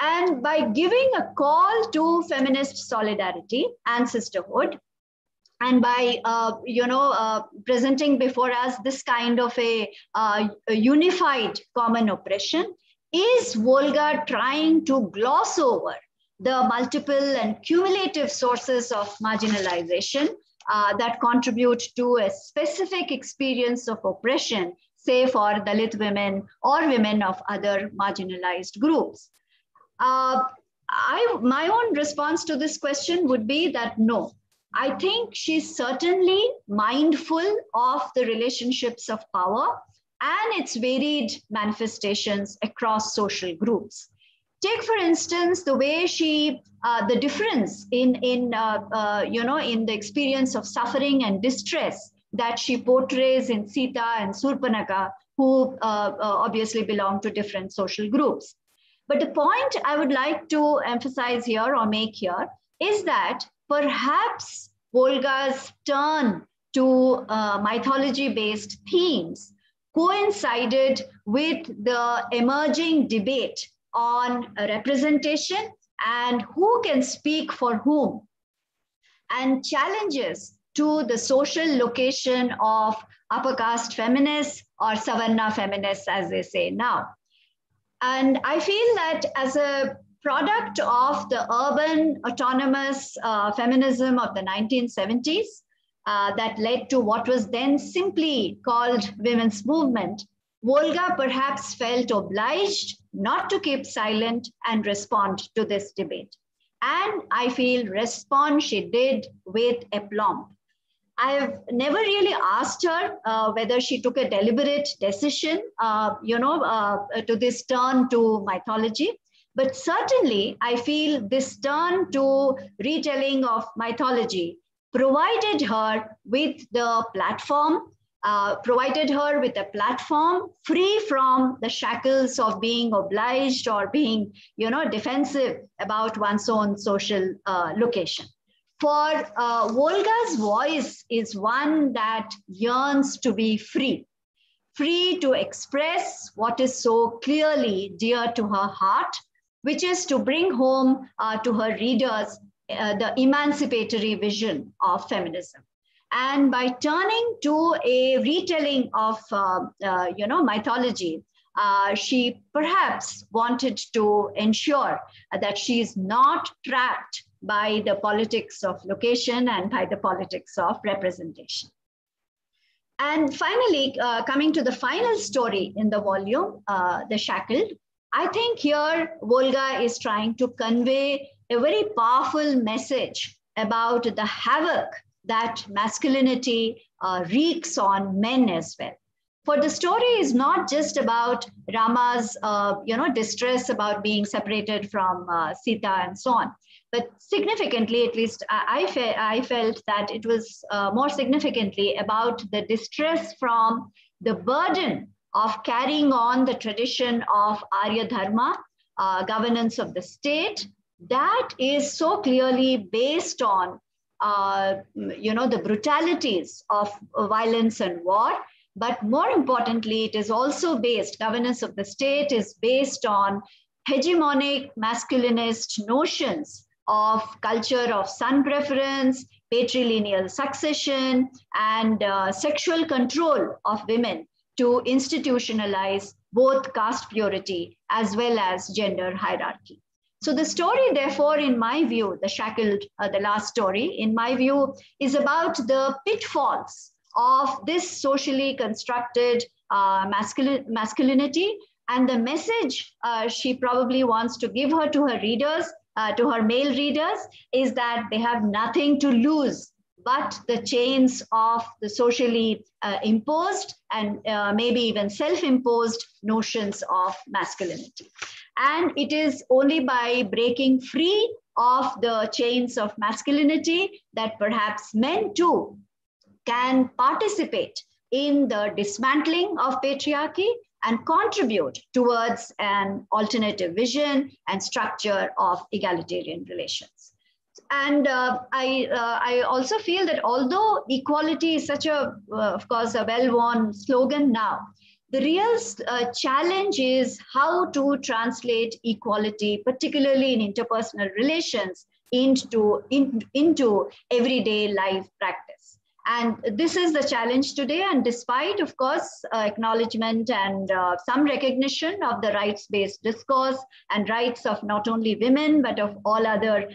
And by giving a call to feminist solidarity and sisterhood, and by presenting before us this kind of a unified common oppression, is Volga trying to gloss over the multiple and cumulative sources of marginalization that contribute to a specific experience of oppression, say for Dalit women or women of other marginalized groups? My own response to this question would be that no. I think she's certainly mindful of the relationships of power and its varied manifestations across social groups. Take, for instance, the way the difference in the experience of suffering and distress that she portrays in Sita and Surpanaka, who obviously belong to different social groups. But the point I would like to emphasize here or make here is that perhaps Volga's turn to mythology-based themes coincided with the emerging debate on representation and who can speak for whom, and challenges to the social location of upper caste feminists or Savarna feminists, as they say now. And I feel that as a product of the urban autonomous feminism of the 1970s that led to what was then simply called women's movement, Volga perhaps felt obliged not to keep silent and respond to this debate. And I feel respond she did with aplomb. I've never really asked her whether she took a deliberate decision, to this turn to mythology. But certainly, I feel this turn to retelling of mythology provided her with the platform, free from the shackles of being obliged or being, defensive about one's own social location. For Volga's voice is one that yearns to be free to express what is so clearly dear to her heart, which is to bring home to her readers the emancipatory vision of feminism. And by turning to a retelling of, mythology, she perhaps wanted to ensure that she is not trapped by the politics of location and by the politics of representation. And finally, coming to the final story in the volume, The Shackled, I think here Volga is trying to convey a very powerful message about the havoc that masculinity wreaks on men as well. For the story is not just about Rama's, distress about being separated from Sita and so on, but significantly, at least I felt that it was more significantly about the distress from the burden of carrying on the tradition of Arya Dharma, governance of the state, that is so clearly based on the brutalities of violence and war. But more importantly, it is also based, governance of the state is based on hegemonic masculinist notions of culture of son preference, patrilineal succession, and sexual control of women to institutionalize both caste purity as well as gender hierarchy. So the story, therefore, in my view, the shackled, the last story, in my view, is about the pitfalls of this socially constructed masculinity, and the message she probably wants to give her to her readers, to her male readers, is that they have nothing to lose but the chains of the socially imposed and maybe even self-imposed notions of masculinity. And it is only by breaking free of the chains of masculinity that perhaps men too can participate in the dismantling of patriarchy and contribute towards an alternative vision and structure of egalitarian relations. And I also feel that although equality is such a, of course, a well-worn slogan now, the real challenge is how to translate equality, particularly in interpersonal relations, into everyday life practice. And this is the challenge today. And despite, of course, acknowledgement and some recognition of the rights-based discourse and rights of not only women, but of all other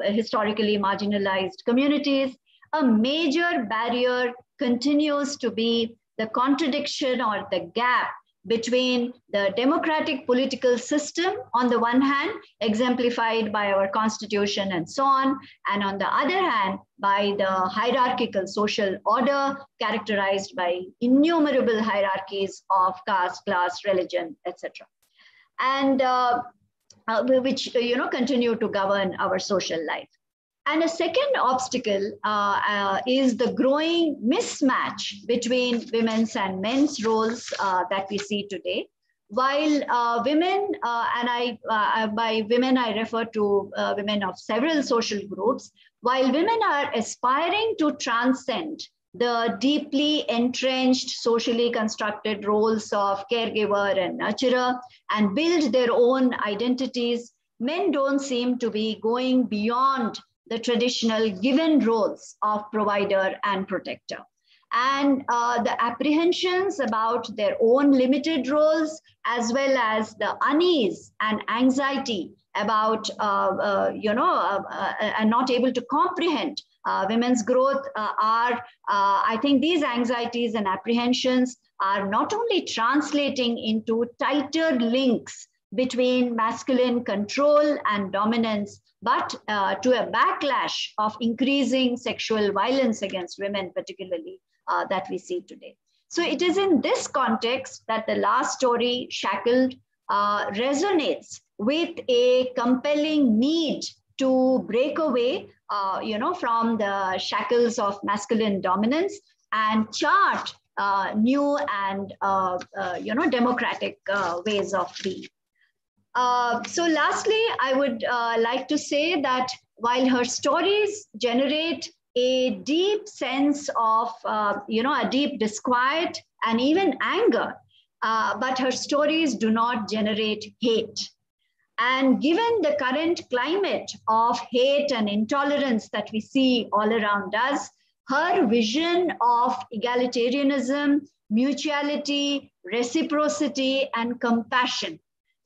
historically marginalized communities, a major barrier continues to be the contradiction or the gap between the democratic political system on the one hand, exemplified by our constitution and so on, and on the other hand, by the hierarchical social order characterized by innumerable hierarchies of caste, class, religion, etc. And which continue to govern our social life. And a second obstacle is the growing mismatch between women's and men's roles that we see today. While women, by women I refer to women of several social groups, while women are aspiring to transcend the deeply entrenched socially constructed roles of caregiver and nurturer and build their own identities, men don't seem to be going beyond the traditional given roles of provider and protector. And the apprehensions about their own limited roles, as well as the unease and anxiety about, and not able to comprehend women's growth I think these anxieties and apprehensions are not only translating into tighter links between masculine control and dominance, but to a backlash of increasing sexual violence against women, particularly that we see today. So it is in this context that the last story, Shackled, resonates with a compelling need to break away, from the shackles of masculine dominance and chart new and, democratic ways of being. So lastly, I would like to say that while her stories generate a deep sense of, a deep disquiet and even anger, but her stories do not generate hate. And given the current climate of hate and intolerance that we see all around us, her vision of egalitarianism, mutuality, reciprocity, and compassion,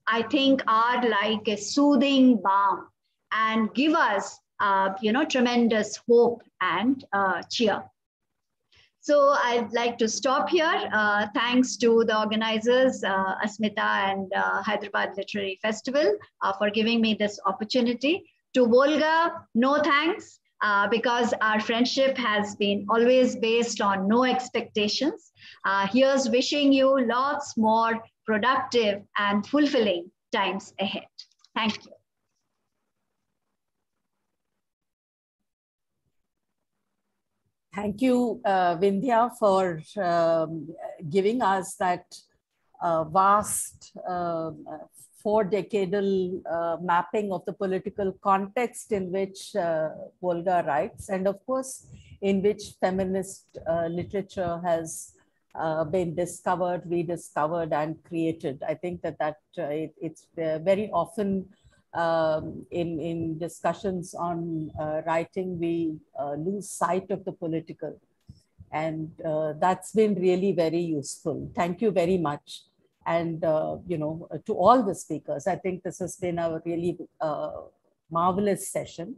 I think, are like a soothing balm and give us, tremendous hope and cheer. So I'd like to stop here. Thanks to the organizers, Asmita and Hyderabad Literary Festival, for giving me this opportunity. To Volga, no thanks, because our friendship has been always based on no expectations. Here's wishing you lots more productive and fulfilling times ahead. Thank you. Thank you, Vindhya, for giving us that vast 4-decadal mapping of the political context in which Volga writes, and of course, in which feminist literature has been discovered, rediscovered, and created. I think that it's very often in discussions on writing, we lose sight of the political. And that's been really very useful. Thank you very much. And, to all the speakers, I think this has been a really marvelous session.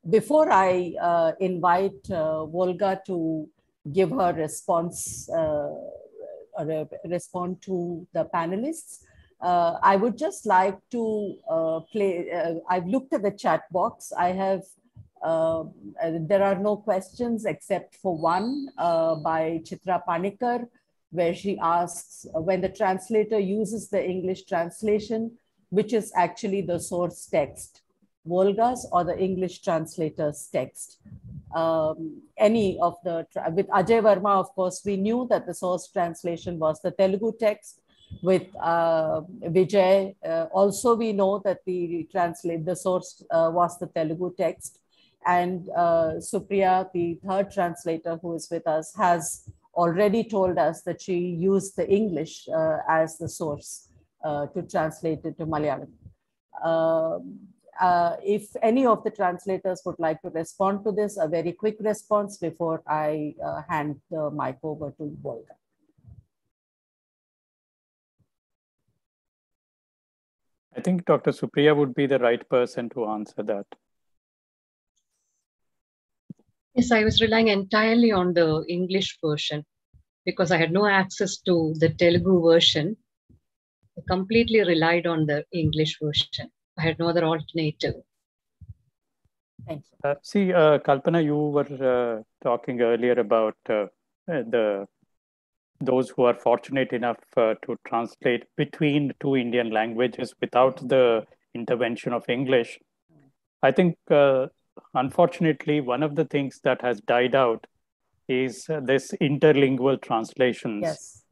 Before I invite Volga to give her response, respond to the panelists, I would just like to I've looked at the chat box. I have, there are no questions except for one by Chitra Panikar, where she asks, when the translator uses the English translation, which is actually the source text, Volga's or the English translator's text? Any of the, with Ajay Verma, of course, we knew that the source translation was the Telugu text. With Vijay, also we know that the source was the Telugu text. And Supriya, the third translator who is with us, has already told us that she used the English as the source to translate it to Malayalam. If any of the translators would like to respond to this, a very quick response before I hand the mic over to Volga. I think Dr. Supriya would be the right person to answer that. Yes, I was relying entirely on the English version because I had no access to the Telugu version. I completely relied on the English version. I had no other alternative. Thank you. See, Kalpana, you were talking earlier about those who are fortunate enough to translate between two Indian languages without the intervention of English. I think, unfortunately, one of the things that has died out is this interlingual translations, yes.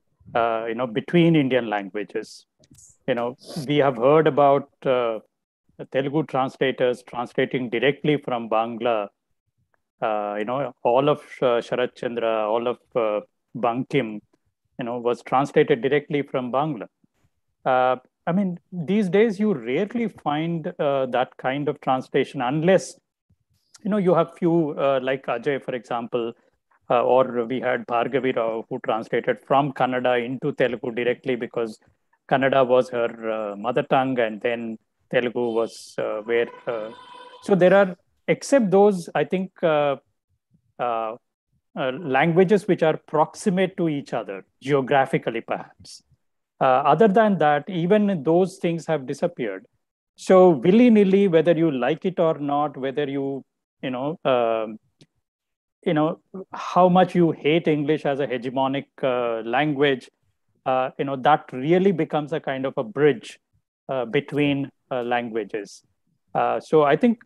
Between Indian languages. We have heard about Telugu translators translating directly from Bangla. All of Sharat Chandra, all of Bankim, was translated directly from Bangla. I mean, these days you rarely find that kind of translation unless, you have few like Ajay, for example, or we had Bhargavi Rao who translated from Kannada into Telugu directly because Kannada was her mother tongue, and then Telugu was where. So there are, except those, I think, languages which are proximate to each other, geographically perhaps. Other than that, even those things have disappeared. So willy-nilly, whether you like it or not, whether you, how much you hate English as a hegemonic language, that really becomes a kind of a bridge between languages. So I think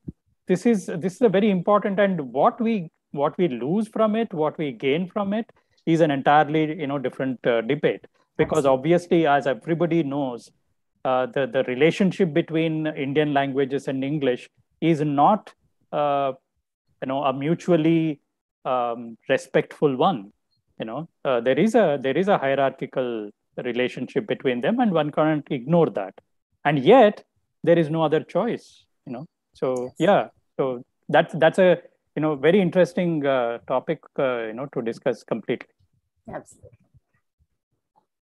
this is a very important, and what we lose from it, what we gain from it, is an entirely different debate. Because obviously, as everybody knows, the relationship between Indian languages and English is not a mutually respectful one. There is a hierarchical relationship between them, and one can't ignore that. And yet there is no other choice. So yeah, so that's a very interesting topic to discuss completely. Absolutely.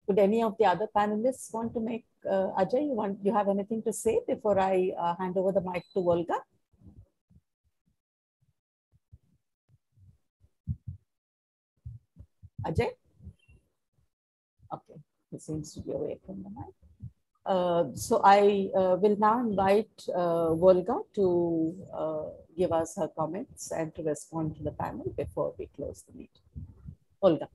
Would any of the other panelists want to make, Ajay, you have anything to say before I hand over the mic to Volga? Ajay? Okay, he seems to be away from the mic. So I will now invite Volga to give us her comments and to respond to the panel before we close the meeting. Volga.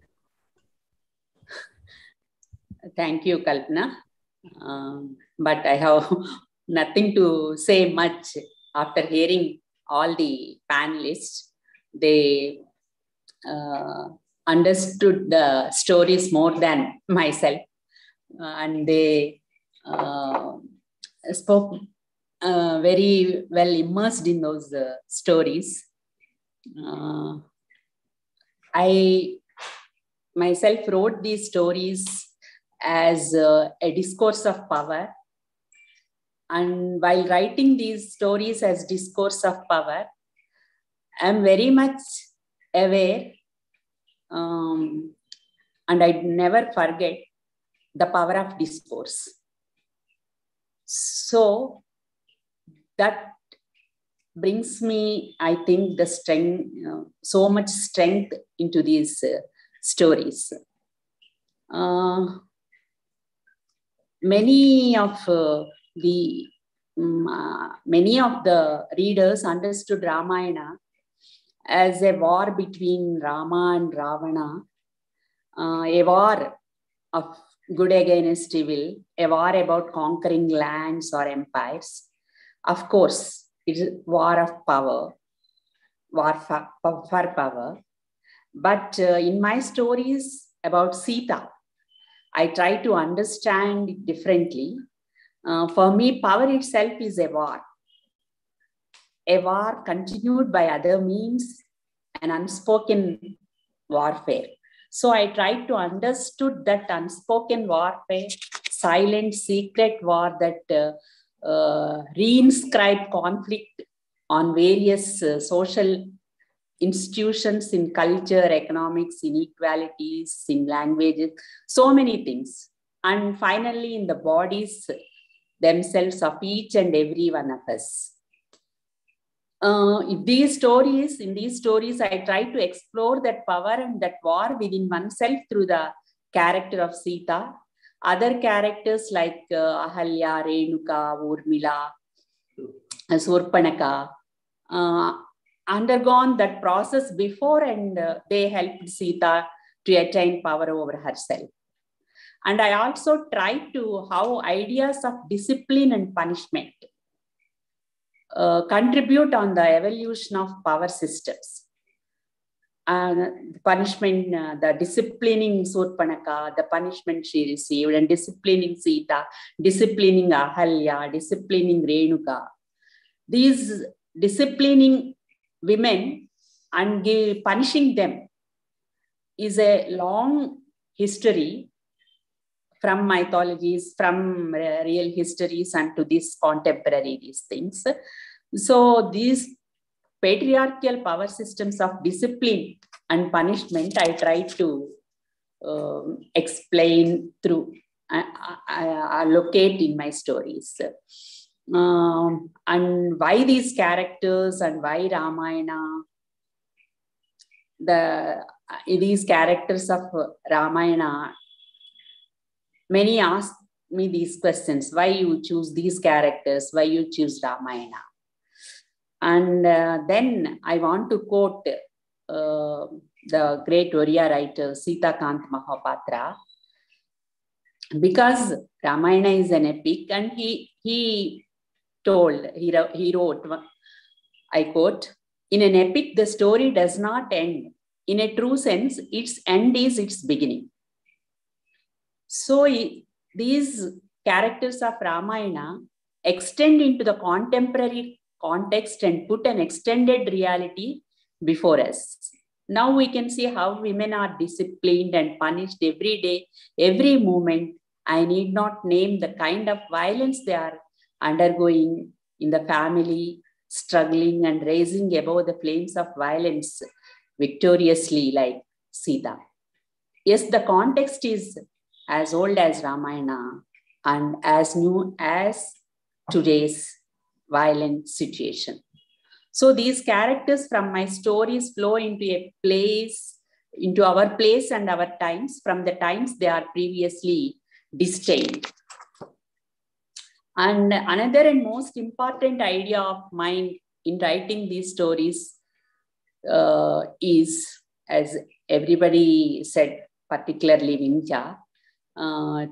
Thank you, Kalpana. But I have nothing to say much after hearing all the panelists. They understood the stories more than myself, and they spoke very well immersed in those stories. I myself wrote these stories as a discourse of power. And while writing these stories as discourse of power, I'm very much aware, and I never forget the power of discourse. So that brings me, I think, the strength, so much strength into these stories. Many of the readers understood Ramayana as a war between Rama and Ravana, a war of good against evil, a war about conquering lands or empires. Of course, it is a war of power, war for power. But in my stories about Sita, I try to understand it differently. For me, power itself is a war continued by other means, an unspoken warfare. So I tried to understood that unspoken warfare, silent, secret war that reinscribe conflict on various social institutions in culture, economics, inequalities, in languages, so many things. And finally, in the bodies themselves of each and every one of us. In these stories, I try to explore that power and that war within oneself through the character of Sita. Other characters like Ahalya, Renuka, Urmila, Surpanaka, undergone that process before, and they helped Sita to attain power over herself. And I also tried to how ideas of discipline and punishment contribute on the evolution of power systems. Punishment, the disciplining Surpanaka, the punishment she received, and disciplining Sita, disciplining Ahalya, disciplining Renuka. These disciplining women and punishing them is a long history from mythologies, from real histories, and to this contemporary these things. So these patriarchal power systems of discipline and punishment, I try to explain through, locate in my stories. And why these characters and why Ramayana, these characters of Ramayana, many ask me these questions, why you choose these characters, why you choose Ramayana. And then I want to quote the great Oriya writer, Sita Kant Mahapatra, because Ramayana is an epic, and he wrote, I quote, in an epic, the story does not end. In a true sense, its end is its beginning. So these characters of Ramayana extend into the contemporary context and put an extended reality before us. Now we can see how women are disciplined and punished every day, every moment. I need not name the kind of violence they are undergoing in the family, struggling and raising above the flames of violence victoriously like Sita. Yes, the context is as old as Ramayana and as new as today's violent situation. So these characters from my stories flow into our place and our times, from the times they are previously disdained. And another and most important idea of mine in writing these stories is, as everybody said, particularly Vimukta,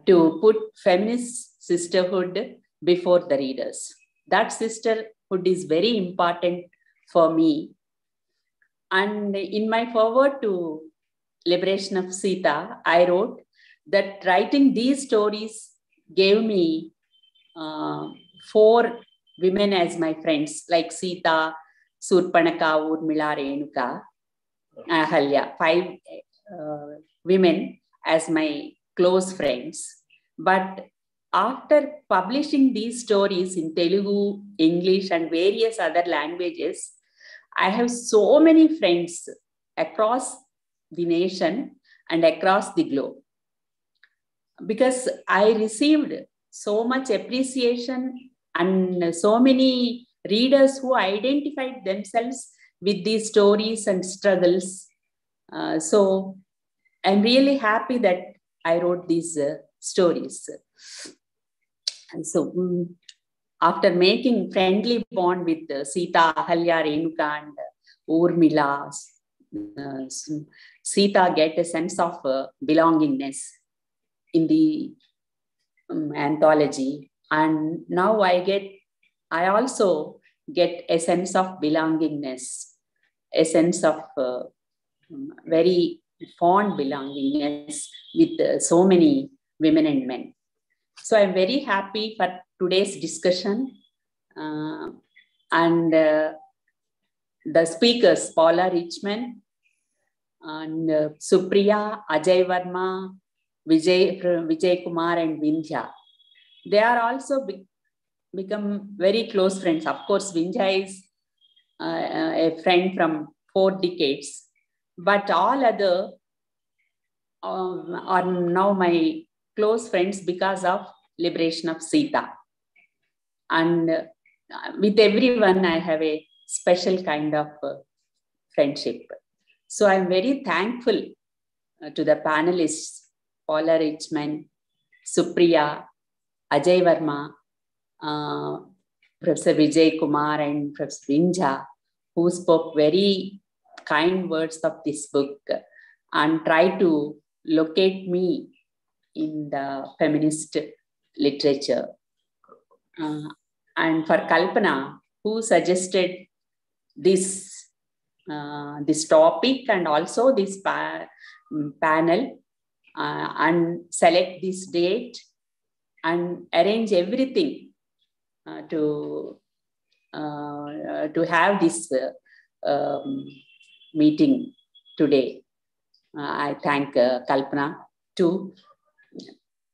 to put feminist sisterhood before the readers. That sisterhood is very important for me. And in my foreword to Liberation of Sita, I wrote that writing these stories gave me 4 women as my friends, like Sita, Surpanaka, Urmila, Renuka, Ahalya, 5 women as my close friends. But after publishing these stories in Telugu, English, and various other languages, I have so many friends across the nation and across the globe. Because I received so much appreciation and so many readers who identified themselves with these stories and struggles. So I'm really happy that I wrote these stories. And so after making friendly bond with Sita, Ahalya, Renuka, and Urmila, Sita get a sense of belongingness in the anthology, and now I also get a sense of belongingness, a sense of very fond belongingness with so many women and men. So I'm very happy for today's discussion, and the speakers, Paula, Richman, and Supriya, Ajay Verma, Vijay, Kumar, and Vindhya. They are also become very close friends. Of course, Vindhya is a friend from 4 decades, but all other are now my close friends because of liberation of Sita. And with everyone, I have a special kind of friendship. So I'm very thankful to the panelists, Paula Richman, Supriya, Ajay Verma, Professor Vijay Kumar, and Professor Vindhya, who spoke very kind words of this book and tried to locate me in the feminist literature. And for Kalpana, who suggested this topic and also this panel, and select this date and arrange everything to have this meeting today. I thank Kalpana too.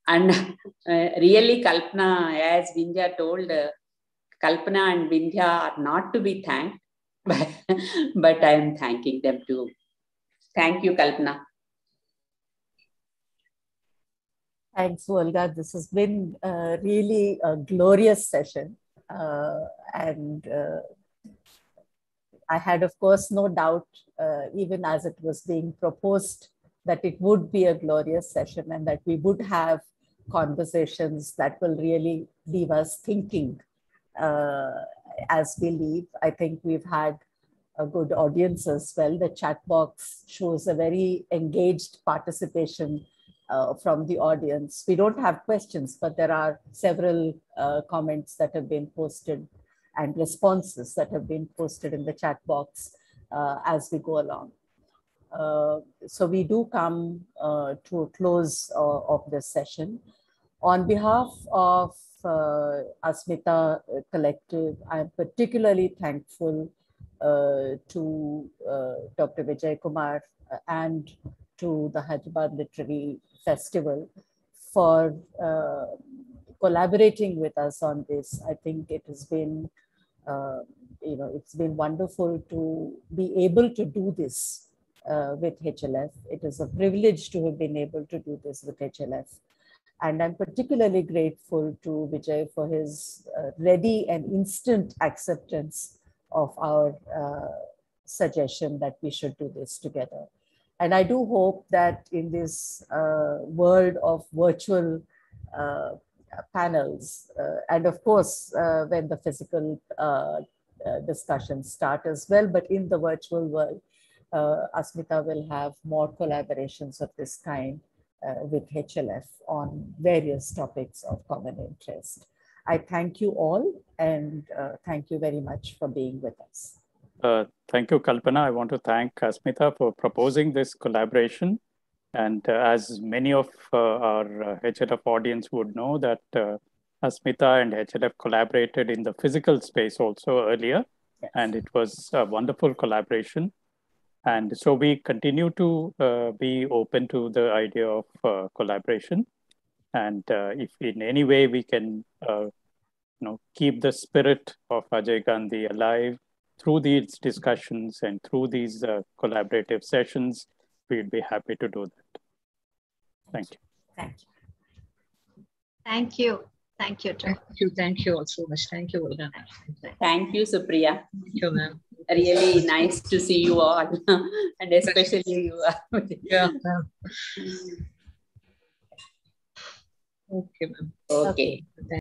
And really, Kalpana, as Vindhya told, Kalpana and Vindhya are not to be thanked, but I am thanking them too. Thank you, Kalpana. Thanks, Volga. This has been really a glorious session. And I had, of course, no doubt, even as it was being proposed, that it would be a glorious session and that we would have conversations that will really leave us thinking as we leave. I think we've had a good audience as well. The chat box shows a very engaged participation from the audience. We don't have questions, but there are several comments that have been posted and responses that have been posted in the chat box as we go along. So we do come to a close of this session. On behalf of Asmita Collective, I am particularly thankful to Dr. Vijay Kumar and to the Hyderabad Literary Festival for collaborating with us on this. I think it has been, it's been wonderful to be able to do this with HLF. It is a privilege to have been able to do this with HLF. And I'm particularly grateful to Vijay for his ready and instant acceptance of our suggestion that we should do this together. And I do hope that in this world of virtual panels, and of course, when the physical discussions start as well, but in the virtual world, Asmita will have more collaborations of this kind with HLF on various topics of common interest. I thank you all, and thank you very much for being with us. Thank you, Kalpana. I want to thank Asmita for proposing this collaboration. And as many of our HLF audience would know, that Asmita and HLF collaborated in the physical space also earlier, and it was a wonderful collaboration. And so we continue to be open to the idea of collaboration. And if in any way we can keep the spirit of Ajay Gandhi alive through these discussions and through these collaborative sessions, we'd be happy to do that. Thank you. Thank you. Thank you. Thank you, Tara. Thank you all so much. Thank you, Volga. Thank you, Supriya. Thank you, ma'am. Really nice to see you all, and especially you. Yeah. Okay, ma'am. Okay.